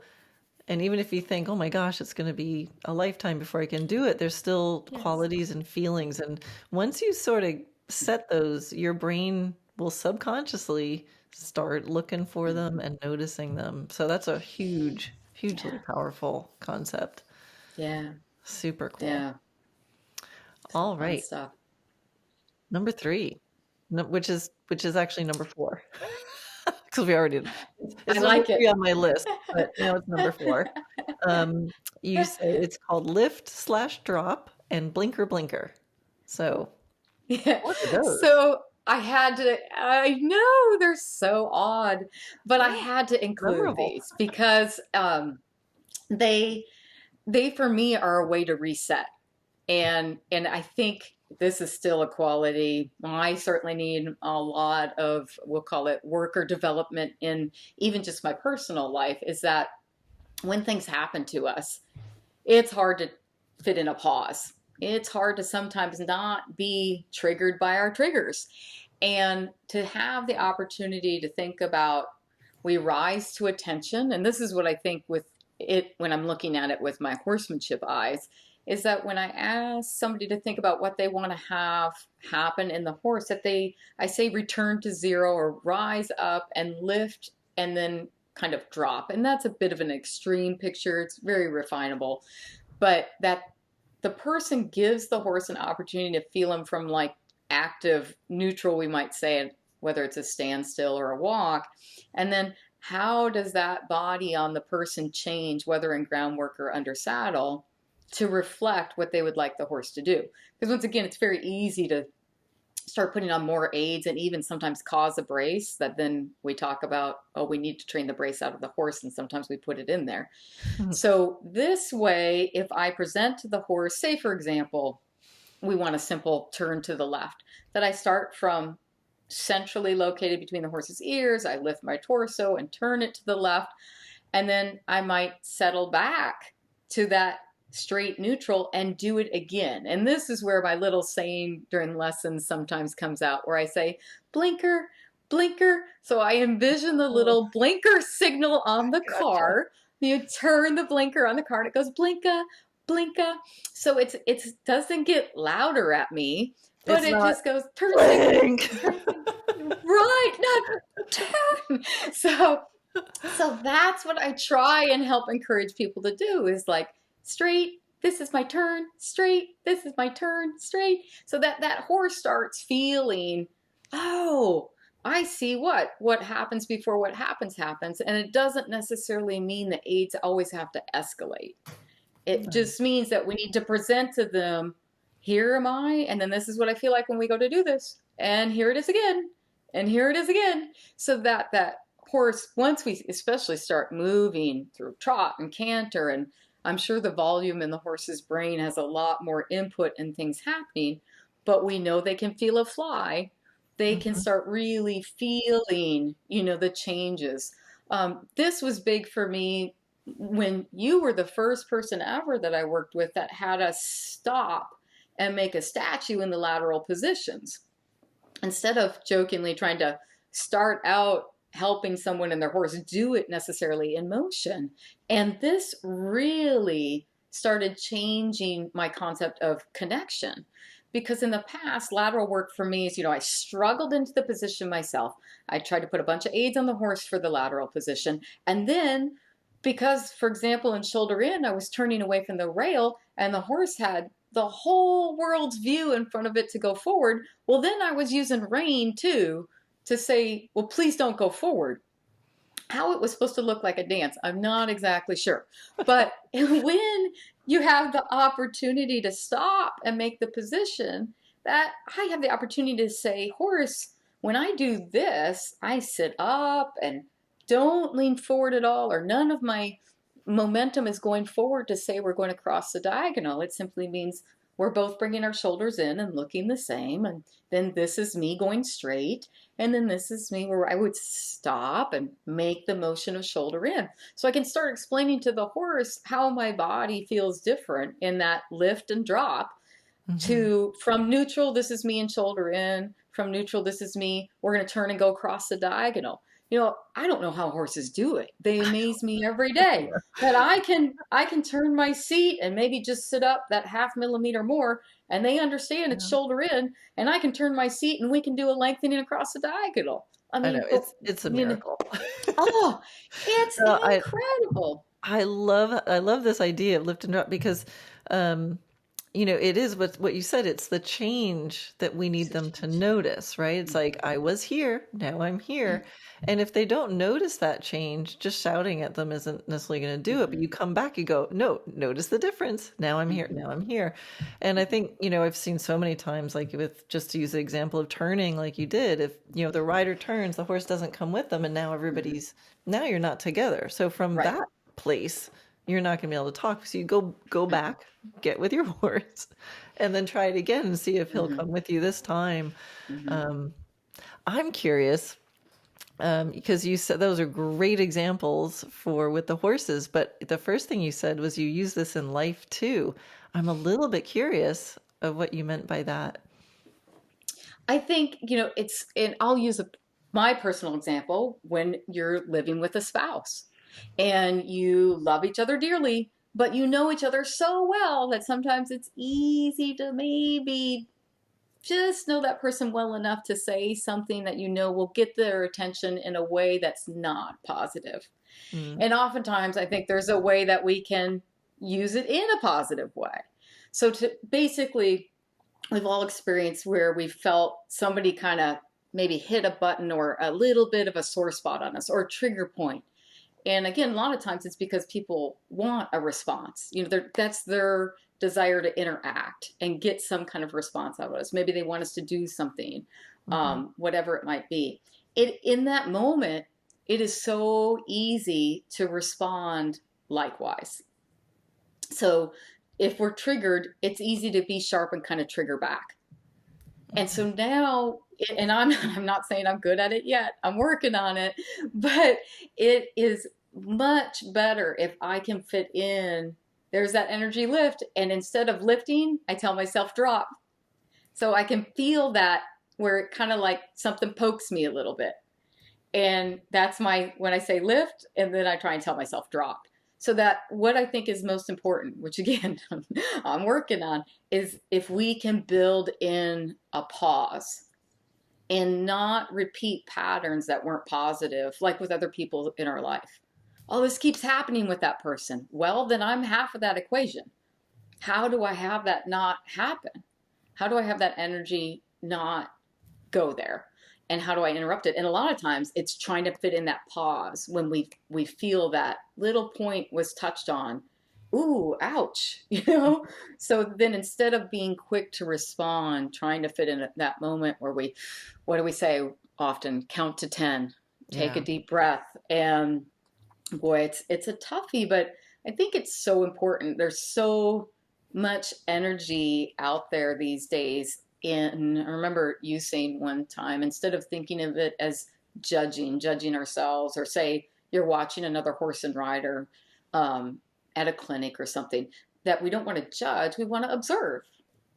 and even if you think, "Oh my gosh, it's going to be a lifetime before I can do it," there's still Yes. qualities and feelings, and once you sort of set those, your brain will subconsciously start looking for them Hmm. and noticing them. So that's a hugely Yeah. powerful concept. Yeah. Super cool. Yeah. So All fun right. stuff. Number three, no, which is actually number four, because we already I it's number like it. three on my list, but now it's number four. You say it's called lift slash drop and blinker blinker. So Yeah. what are those? So I know they're so odd, but I Oh, had to include memorable. these because they they for me are a way to reset. And I think this is still a quality. I certainly need a lot of, we'll call it worker development in even just my personal life, is that when things happen to us, it's hard to fit in a pause. It's hard to sometimes not be triggered by our triggers. And to have the opportunity to think about, we rise to attention. And this is what I think with it when I'm looking at it with my horsemanship eyes, is that when I ask somebody to think about what they want to have happen in the horse, that I say return to zero or rise up and lift and then kind of drop. And that's a bit of an extreme picture. It's very refinable, but that the person gives the horse an opportunity to feel him from like active neutral, we might say, whether it's a standstill or a walk. And then how does that body on the person change, whether in groundwork or under saddle, to reflect what they would like the horse to do? Because once again, it's very easy to start putting on more aids and even sometimes cause a brace that then we talk about, oh, we need to train the brace out of the horse, and sometimes we put it in there. So this way, if I present to the horse, say for example, we want a simple turn to the left, that I start from centrally located between the horse's ears, I lift my torso and turn it to the left, and then I might settle back to that straight neutral and do it again. And this is where my little saying during lessons sometimes comes out, where I say, blinker, blinker. So I envision the Oh, little blinker signal on the gotcha. car. You turn the blinker on the car and it goes blinka, blinka. So it doesn't get louder at me, but It's it not just goes turn signal, blink. turn signal. Right, not turn. So that's what I try and help encourage people to do, is like straight, this is my turn, straight, this is my turn, straight. So that horse starts feeling, oh, I see what happens before what happens. And it doesn't necessarily mean that aids always have to escalate. It Nice. just means that we need to present to them, here am I, and then this is what I feel like when we go to do this. And here it is again. And here it is again. So that horse, once we especially start moving through trot and canter, and I'm sure the volume in the horse's brain has a lot more input and things happening, but we know they can feel a fly. They can Mhm. start really feeling, the changes. This was big for me when you were the first person ever that I worked with that had us stop and make a statue in the lateral positions, instead of jokingly trying to start out helping someone and their horse do it necessarily in motion. And this really started changing my concept of connection. Because in the past, lateral work for me is, I struggled into the position myself. I tried to put a bunch of aids on the horse for the lateral position. And then, because, for example, in shoulder in, I was turning away from the rail and the horse had the whole world's view in front of it to go forward. Well, then I was using rein too to say, well, please don't go forward. How it was supposed to look like a dance, I'm not exactly sure. But when you have the opportunity to stop and make the position, that I have the opportunity to say, horse, when I do this, I sit up and don't lean forward at all, or none of my momentum is going forward to say we're going to cross the diagonal. It simply means we're both bringing our shoulders in and looking the same. And then this is me going straight. And then this is me where I would stop and make the motion of shoulder in. So I can start explaining to the horse how my body feels different in that lift and drop. To from neutral, this is me and shoulder in. From neutral, this is me. We're going to turn and go across the diagonal. I don't know how horses do it. They amaze me every day. That I can turn my seat and maybe just sit up that half millimeter more, and they understand it's shoulder in, and I can turn my seat and we can do a lengthening across the diagonal. I I know mean, it's a miracle. oh, it's No, incredible. I love this idea of lift and drop because it is what you said. It's the change that we need them to notice, right? It's like, I was here, now I'm here. And if they don't notice that change, just shouting at them isn't necessarily going to do it. But you come back, you go, no, notice the difference. Now I'm here, now I'm here. And I think, I've seen so many times, like with, just to use the example of turning, like you did, if, the rider turns, the horse doesn't come with them. And now now you're not together. So from Right. that place, you're not going to be able to talk. So you go back, get with your horse, and then try it again and see if he'll come with you this time. I'm curious, because you said those are great examples for with the horses, but the first thing you said was you use this in life too. I'm a little bit curious of what you meant by that. I think, and I'll use my personal example when you're living with a spouse and you love each other dearly, but you know each other so well that sometimes it's easy to maybe just know that person well enough to say something that will get their attention in a way that's not positive. And oftentimes I think there's a way that we can use it in a positive way. So to basically, we've all experienced where we felt somebody kind of maybe hit a button or a little bit of a sore spot on us or a trigger point. And again, a lot of times it's because people want a response. That's their desire to interact and get some kind of response out of us. Maybe they want us to do something, whatever it might be. In that moment, it is so easy to respond likewise. So if we're triggered, it's easy to be sharp and kind of trigger back. And so now, and I'm not saying I'm good at it yet, I'm working on it, but it is much better if I can fit in. There's that energy lift, and instead of lifting, I tell myself drop. So I can feel that where it kind of like something pokes me a little bit. And that's when I say lift, and then I try and tell myself drop. So that what I think is most important, which again, I'm working on, is if we can build in a pause and not repeat patterns that weren't positive, like with other people in our life. Oh, this keeps happening with that person. Well, then I'm half of that equation. How do I have that not happen? How do I have that energy not go there? And how do I interrupt it? And a lot of times it's trying to fit in that pause when we feel that little point was touched on. Ooh, ouch, So then instead of being quick to respond, trying to fit in that moment where what do we say often? Count to 10, take a deep breath. And boy, it's a toughie, but I think it's so important. There's so much energy out there these days. I remember you saying one time, instead of thinking of it as judging ourselves, or say you're watching another horse and rider at a clinic or something, that we don't want to judge, we want to observe.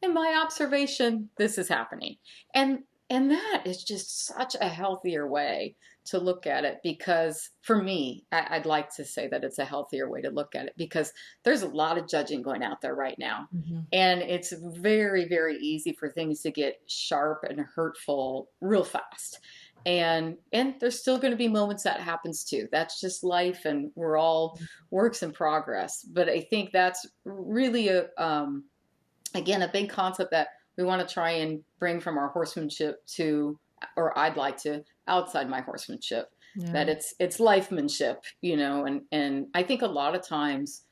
In my observation, this is happening. And that is just such a healthier way to look at it, because for me, I'd like to say that it's a healthier way to look at it, because there's a lot of judging going out there right now. And it's very, very easy for things to get sharp and hurtful real fast. And there's still going to be moments that happens too. That's just life, and we're all works in progress. But I think that's really again, a big concept that we want to try and bring from our horsemanship to, or I'd like to outside my horsemanship, that Yeah. it's lifemanship, and I think a lot of times,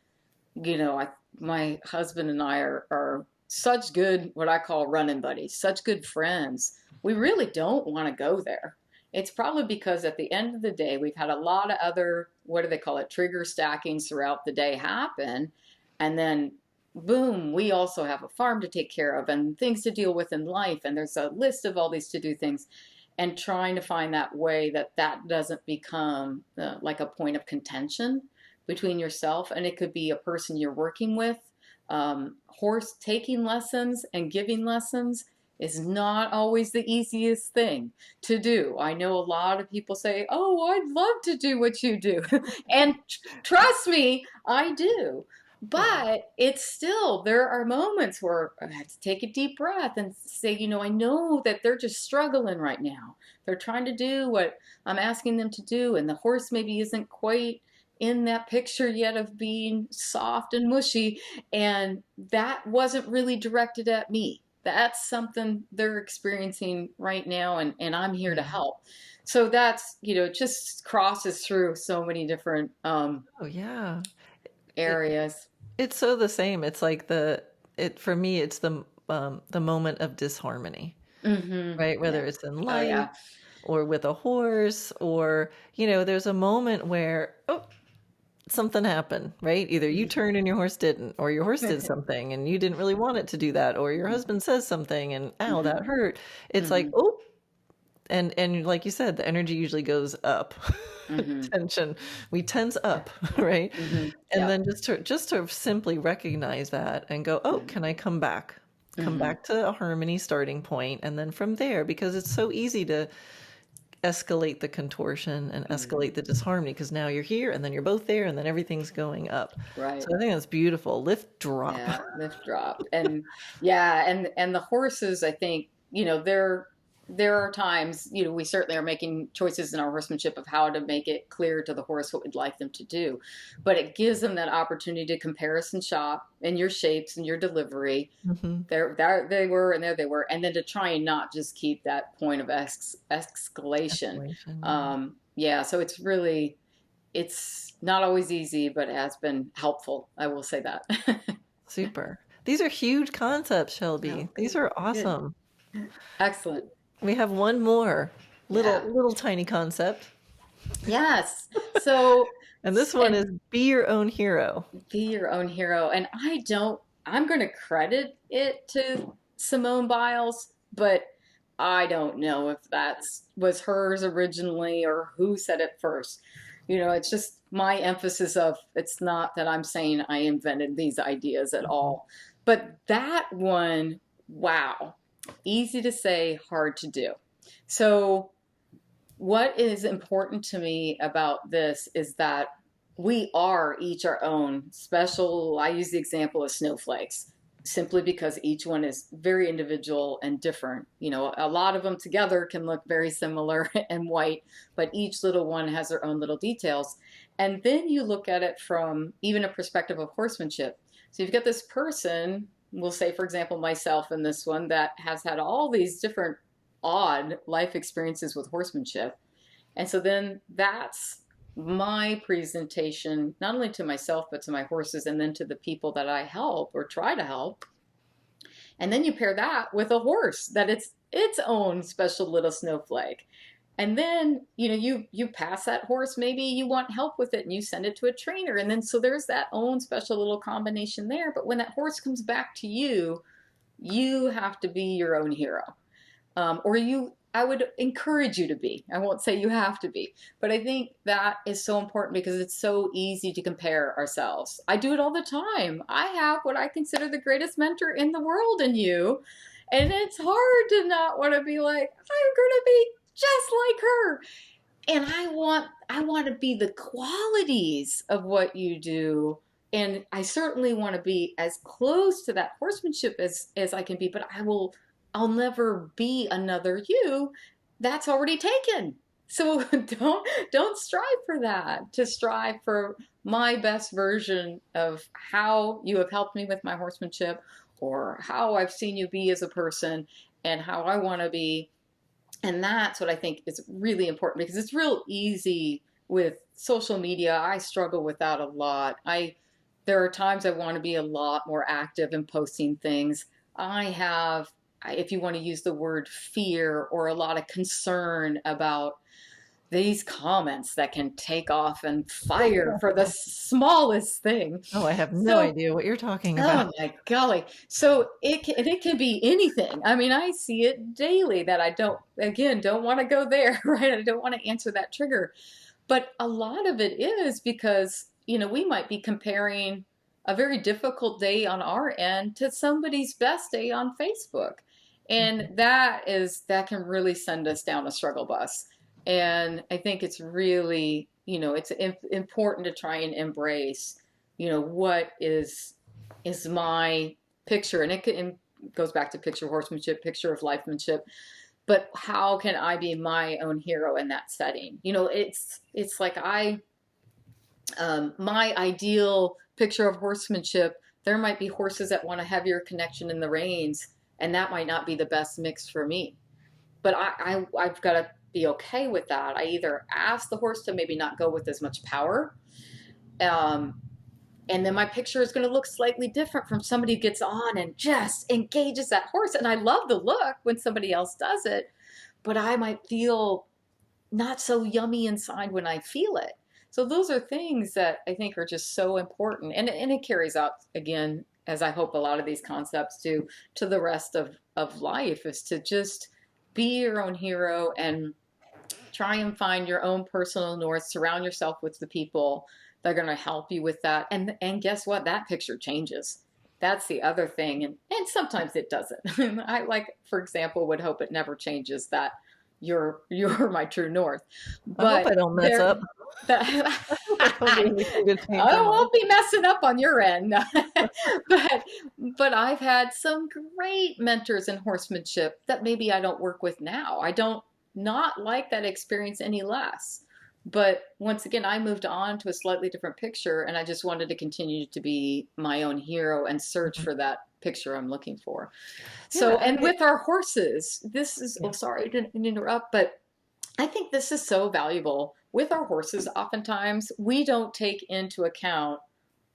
my husband and I are such good, what I call running buddies, such good friends. We really don't want to go there. It's probably because at the end of the day, we've had a lot of other, what do they call it, trigger stackings throughout the day happen. And then, boom, we also have a farm to take care of and things to deal with in life. And there's a list of all these to do things. And trying to find that way that doesn't become like a point of contention between yourself, and it could be a person you're working with. Horse taking lessons and giving lessons is not always the easiest thing to do. I know a lot of people say, "Oh, I'd love to do what you do." And trust me, I do. Yeah. But it's still, there are moments where I have to take a deep breath and say, I know that they're just struggling right now. They're trying to do what I'm asking them to do, and the horse maybe isn't quite in that picture yet of being soft and mushy, and that wasn't really directed at me. That's something they're experiencing right now, and I'm here to Yeah. help. So that's, it just crosses through so many different Oh, yeah. It, areas. it's so the same. It's like for me, it's the moment of disharmony, Mm-hmm. right? Yeah. Whether it's in Oh, life yeah. or with a horse, or, there's a moment where, oh, something happened, right? Either you turned and your horse didn't, or your horse did something and you didn't really want it to do that, or your husband says something and ow, Mm-hmm. that hurt. It's like, Mm-hmm. oh, and like you said, the energy usually goes up. Mm-hmm. Tension, we tense up, right? Mm-hmm. And Yep. then just to simply recognize that and go, oh, Mm-hmm. can I come Mm-hmm. back to a harmony starting point, and then from there, because it's so easy to escalate the contortion and Mm-hmm. escalate the disharmony, because now you're here and then you're both there and then everything's going up. So Right. I think that's beautiful. Lift drop. Yeah, lift drop. And yeah, and the horses, I think, there are times, we certainly are making choices in our horsemanship of how to make it clear to the horse what we'd like them to do. But it gives them that opportunity to comparison shop in your shapes and your delivery. Hmm. There they were, and there they were, and then to try and not just keep that point of escalation. Escalation, yeah. Yeah, so it's not always easy, but it has been helpful. I will say that. Super. These are huge concepts, Oh, Shelby. These good, are good, awesome. excellent. We have one more Yeah. little tiny concept. Yes. So, And this one is and be your own hero. be your own hero. And I'm going to credit it to Simone Biles, but I don't know if that's was hers originally or who said it first. It's just my emphasis of, it's not that I'm saying I invented these ideas at Mhm. all. But that one, wow, easy to say, hard to do. So what is important to me about this is that we are each our own special. I use the example of snowflakes simply because each one is very individual and different. A lot of them together can look very similar and white, but each little one has their own little details. And then you look at it from even a perspective of horsemanship. So you've got this person, we'll say, for example, myself in this one, that has had all these different odd life experiences with horsemanship. And so then that's my presentation, not only to myself, but to my horses, and then to the people that I help or try to help. And then you pair that with a horse that it's its own special little snowflake. And then, you pass that horse, maybe you want help with it and you send it to a trainer. And then so there's that own special little combination there. But when that horse comes back to you, you have to be your own hero. I would encourage you to be. I won't say you have to be, but I think that is so important because it's so easy to compare ourselves. I do it all the time. I have what I consider the greatest mentor in the world in you, and it's hard to not want to be like, I'm going to be just like her. And I want to be the qualities of what you do, and I certainly want to be as close to that horsemanship as I can be, but I'll never be another you that's already taken. So don't strive for that. To strive for my best version of how you have helped me with my horsemanship, or how I've seen you be as a person, and how I want to be. And that's what I think is really important, because it's real easy with social media. I struggle with that a lot. There are times I want to be a lot more active in posting things. I have, if you want to use the word fear, or a lot of concern about these comments that can take off and fire for the smallest thing. Oh, I have no So, idea what you're talking about. oh my golly. So it can be anything. I mean, I see it daily that I don't want to go there, right? I don't want to answer that trigger. But a lot of it is because, we might be comparing a very difficult day on our end to somebody's best day on Facebook. And that can really send us down a struggle bus. And I think it's really, it's important to try and embrace, what is my picture. And it goes back to picture of horsemanship, picture of lifemanship, but how can I be my own hero in that setting? It's like my ideal picture of horsemanship, there might be horses that want a heavier connection in the reins, and that might not be the best mix for me. But I've got to be okay with that. I either ask the horse to maybe not go with as much power, um, and then my picture is going to look slightly different from somebody who gets on and just engages that horse. And I love the look when somebody else does it, but I might feel not so yummy inside when I feel it. So those are things that I think are just so important. And it carries out, again, as I hope a lot of these concepts do, to the rest of life, is to just be your own hero and try and find your own personal north. Surround yourself with the people that are going to help you with that. And guess what? That picture changes. That's the other thing. And sometimes it doesn't. I, like, for example, would hope it never changes that you're my true north. I hope I But don't mess up. I won't be messing up on your end. but I've had some great mentors in horsemanship that maybe I don't work with now. I don't not like that experience any less. But once again, I moved on to a slightly different picture, and I just wanted to continue to be my own hero and search for that picture I'm looking for. So, and with our horses, this is, oh, sorry, I didn't interrupt, but I think this is so valuable. With our horses, oftentimes we don't take into account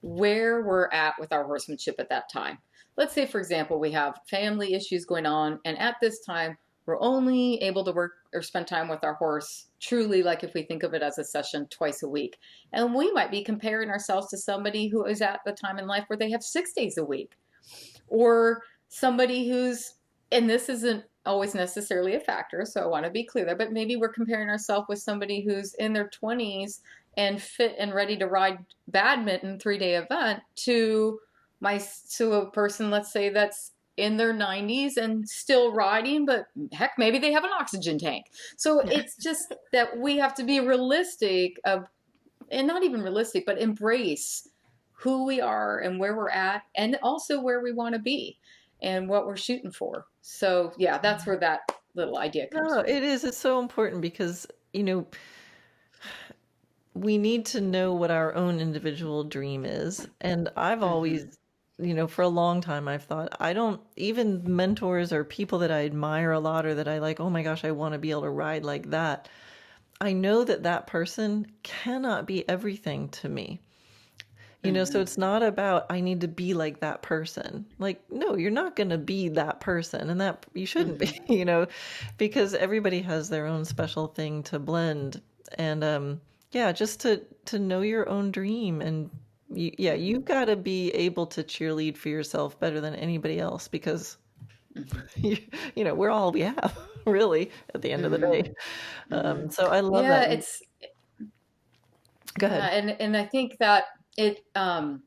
where we're at with our horsemanship at that time. Let's say, for example, we have family issues going on, and at this time, we're only able to work or spend time with our horse truly, like if we think of it as a session, twice a week. And we might be comparing ourselves to somebody who is at the time in life where they have 6 days a week, or somebody who's, and this isn't always necessarily a factor, so I want to be clear there, but maybe we're comparing ourselves with somebody who's in their 20s and fit and ready to ride badminton 3-day event to a person, let's say, that's in their 90s and still riding, but heck, maybe they have an oxygen tank. So it's just that we have to be realistic and not even realistic, but embrace who we are and where we're at, and also where we want to be and what we're shooting for. So yeah, that's where that little idea comes from. It is. It's so important because, we need to know what our own individual dream is. And I've always, for a long time, I've thought, I don't, even mentors or people that I admire a lot or that I like, oh my gosh, I want to be able to ride like that. I know that that person cannot be everything to me. So it's not about, I need to be like that person. Like, no, you're not going to be that person, and that you shouldn't be, because everybody has their own special thing to blend. And, just to know your own dream. And you've got to be able to cheerlead for yourself better than anybody else, because we're all we have, really, at the end of the day. So I love that. It's Go ahead. and I think that it the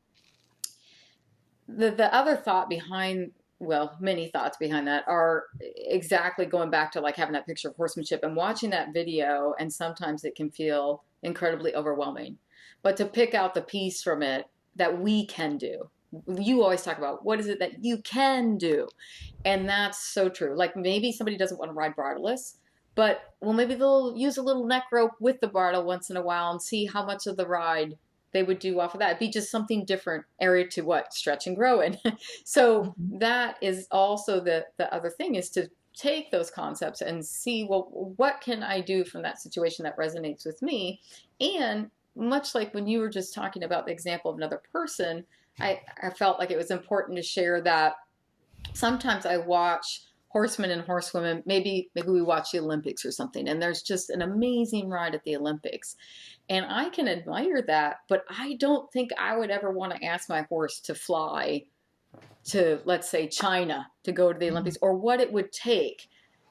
other thought behind, well, many thoughts behind that are exactly going back to like having that picture of horsemanship and watching that video, and sometimes it can feel incredibly overwhelming. But to pick out the piece from it that we can do. You always talk about what is it that you can do, and that's so true. Like maybe somebody doesn't want to ride bridleless, but well, maybe they'll use a little neck rope with the bridle once in a while and see how much of the ride they would do off of that. It'd be just something different area to what? Stretch and grow in. So that is also the other thing, is to take those concepts and see, well, what can I do from that situation that resonates with me? And much like when you were just talking about the example of another person, I felt like it was important to share that sometimes I watch horsemen and horsewomen, maybe we watch the Olympics or something, and there's just an amazing ride at the Olympics. And I can admire that, but I don't think I would ever want to ask my horse to fly to, let's say, China to go to the Olympics, or what it would take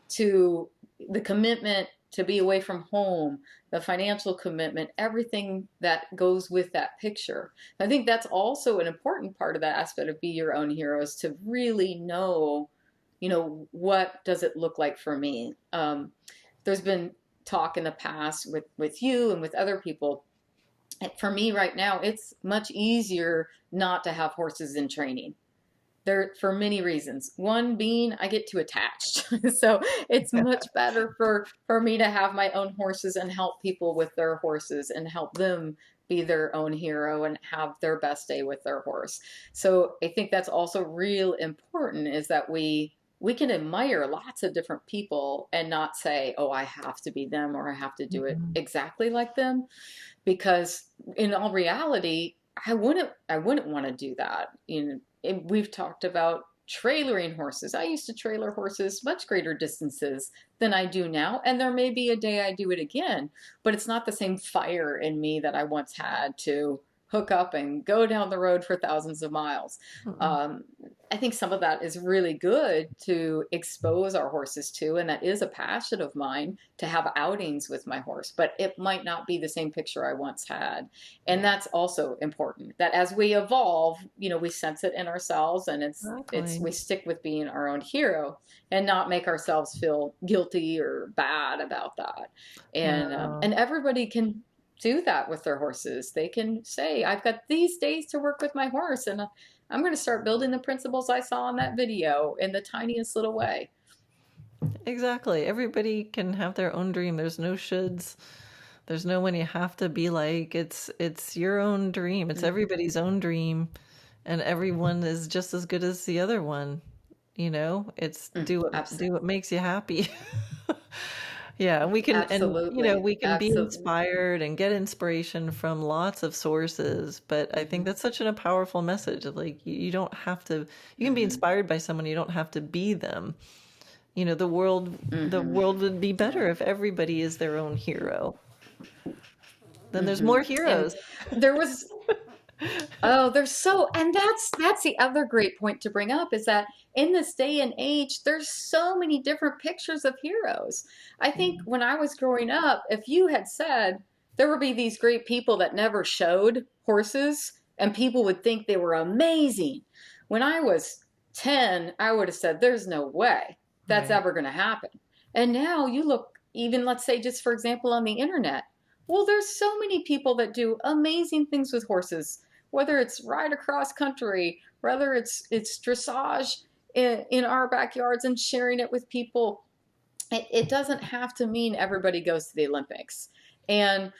to the commitment to be away from home, the financial commitment, everything that goes with that picture. I think that's also an important part of that aspect of be your own heroes, to really know, what does it look like for me? There's been talk in the past with you and with other people. For me right now, it's much easier not to have horses in training. There, for many reasons. One being I get too attached. So it's much better for me to have my own horses and help people with their horses and help them be their own hero and have their best day with their horse. So I think that's also real important, is that we can admire lots of different people and not say, oh, I have to be them or I have to do it exactly like them. Because in all reality, I wouldn't want to do that. We've talked about trailering horses. I used to trailer horses much greater distances than I do now. And there may be a day I do it again, but it's not the same fire in me that I once had to hook up and go down the road for thousands of miles. I think some of that is really good to expose our horses to, and that is a passion of mine, to have outings with my horse, but it might not be the same picture I once had. And that's also important, that as we evolve, we sense it in ourselves, and we stick with being our own hero and not make ourselves feel guilty or bad about that. And everybody can do that with their horses. They can say, I've got these days to work with my horse, and I'm going to start building the principles I saw in that video in the tiniest little way. Exactly. Everybody can have their own dream. There's no shoulds. There's no one you have to be like. It's your own dream. It's everybody's own dream, and everyone is just as good as the other one. It's do what makes you happy. Yeah, and we can, we can be inspired and get inspiration from lots of sources. But I think that's such a powerful message. Like, you don't have to. You can be inspired by someone. You don't have to be them. The world would be better if everybody is their own hero. Then there's more heroes. And there's and that's the other great point to bring up, is that in this day and age, there's so many different pictures of heroes. I think when I was growing up, if you had said there would be these great people that never showed horses and people would think they were amazing. When I was 10, I would have said, there's no way that's ever going to happen. And now you look, even let's say just for example, on the internet, well, there's so many people that do amazing things with horses, whether it's ride across country, whether it's dressage in our backyards and sharing it with people. It doesn't have to mean everybody goes to the Olympics. And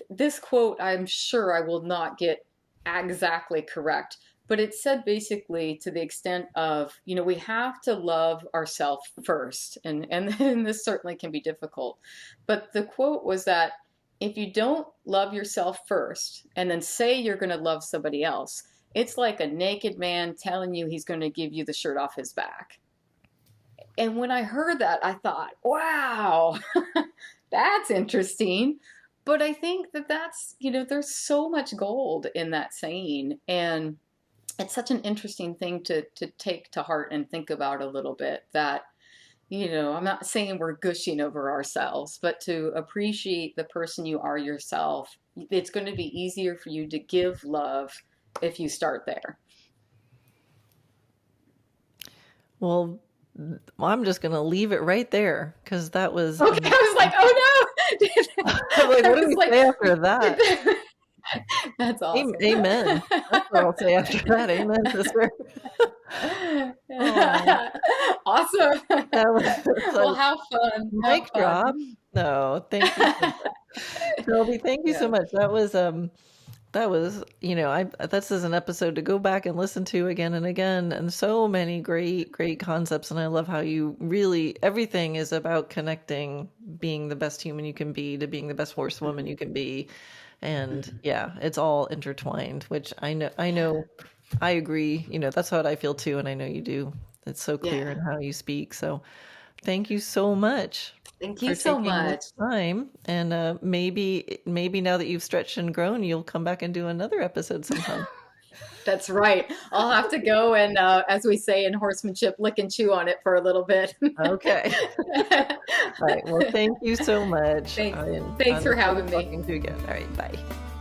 this quote, I'm sure I will not get exactly correct, but it said basically to the extent of, we have to love ourselves first. And this certainly can be difficult. But the quote was that if you don't love yourself first and then say you're going to love somebody else, it's like a naked man telling you he's going to give you the shirt off his back. And when I heard that, I thought, wow, that's interesting. But I think that's, there's so much gold in that saying. And it's such an interesting thing to take to heart and think about a little bit, that, I'm not saying we're gushing over ourselves, but to appreciate the person you are yourself. It's going to be easier for you to give love if you start there. Well, I'm just going to leave it right there, because that was... Okay, I was like, oh no! I'm like, what do we say after that? That's awesome. Amen. That's what I'll say after that. Amen, sister. Awesome. Well, how fun. Mic drop. No, thank you. Shelby, thank you so much. That was That was, this is an episode to go back and listen to again and again, and so many great, great concepts. And I love how you really, everything is about connecting being the best human you can be to being the best horsewoman you can be. And yeah, it's all intertwined, which I know, I agree. That's what I feel too. And I know you do. It's so clear in Yeah. how you speak. So thank you so much Thank you for so taking much. this time. And maybe now that you've stretched and grown, you'll come back and do another episode sometime. That's right. I'll have to go and, as we say in horsemanship, lick and chew on it for a little bit. Okay. All right. Well, thank you so much. Thanks. I Thanks for look forward having to me. talking to you again. All right. Bye.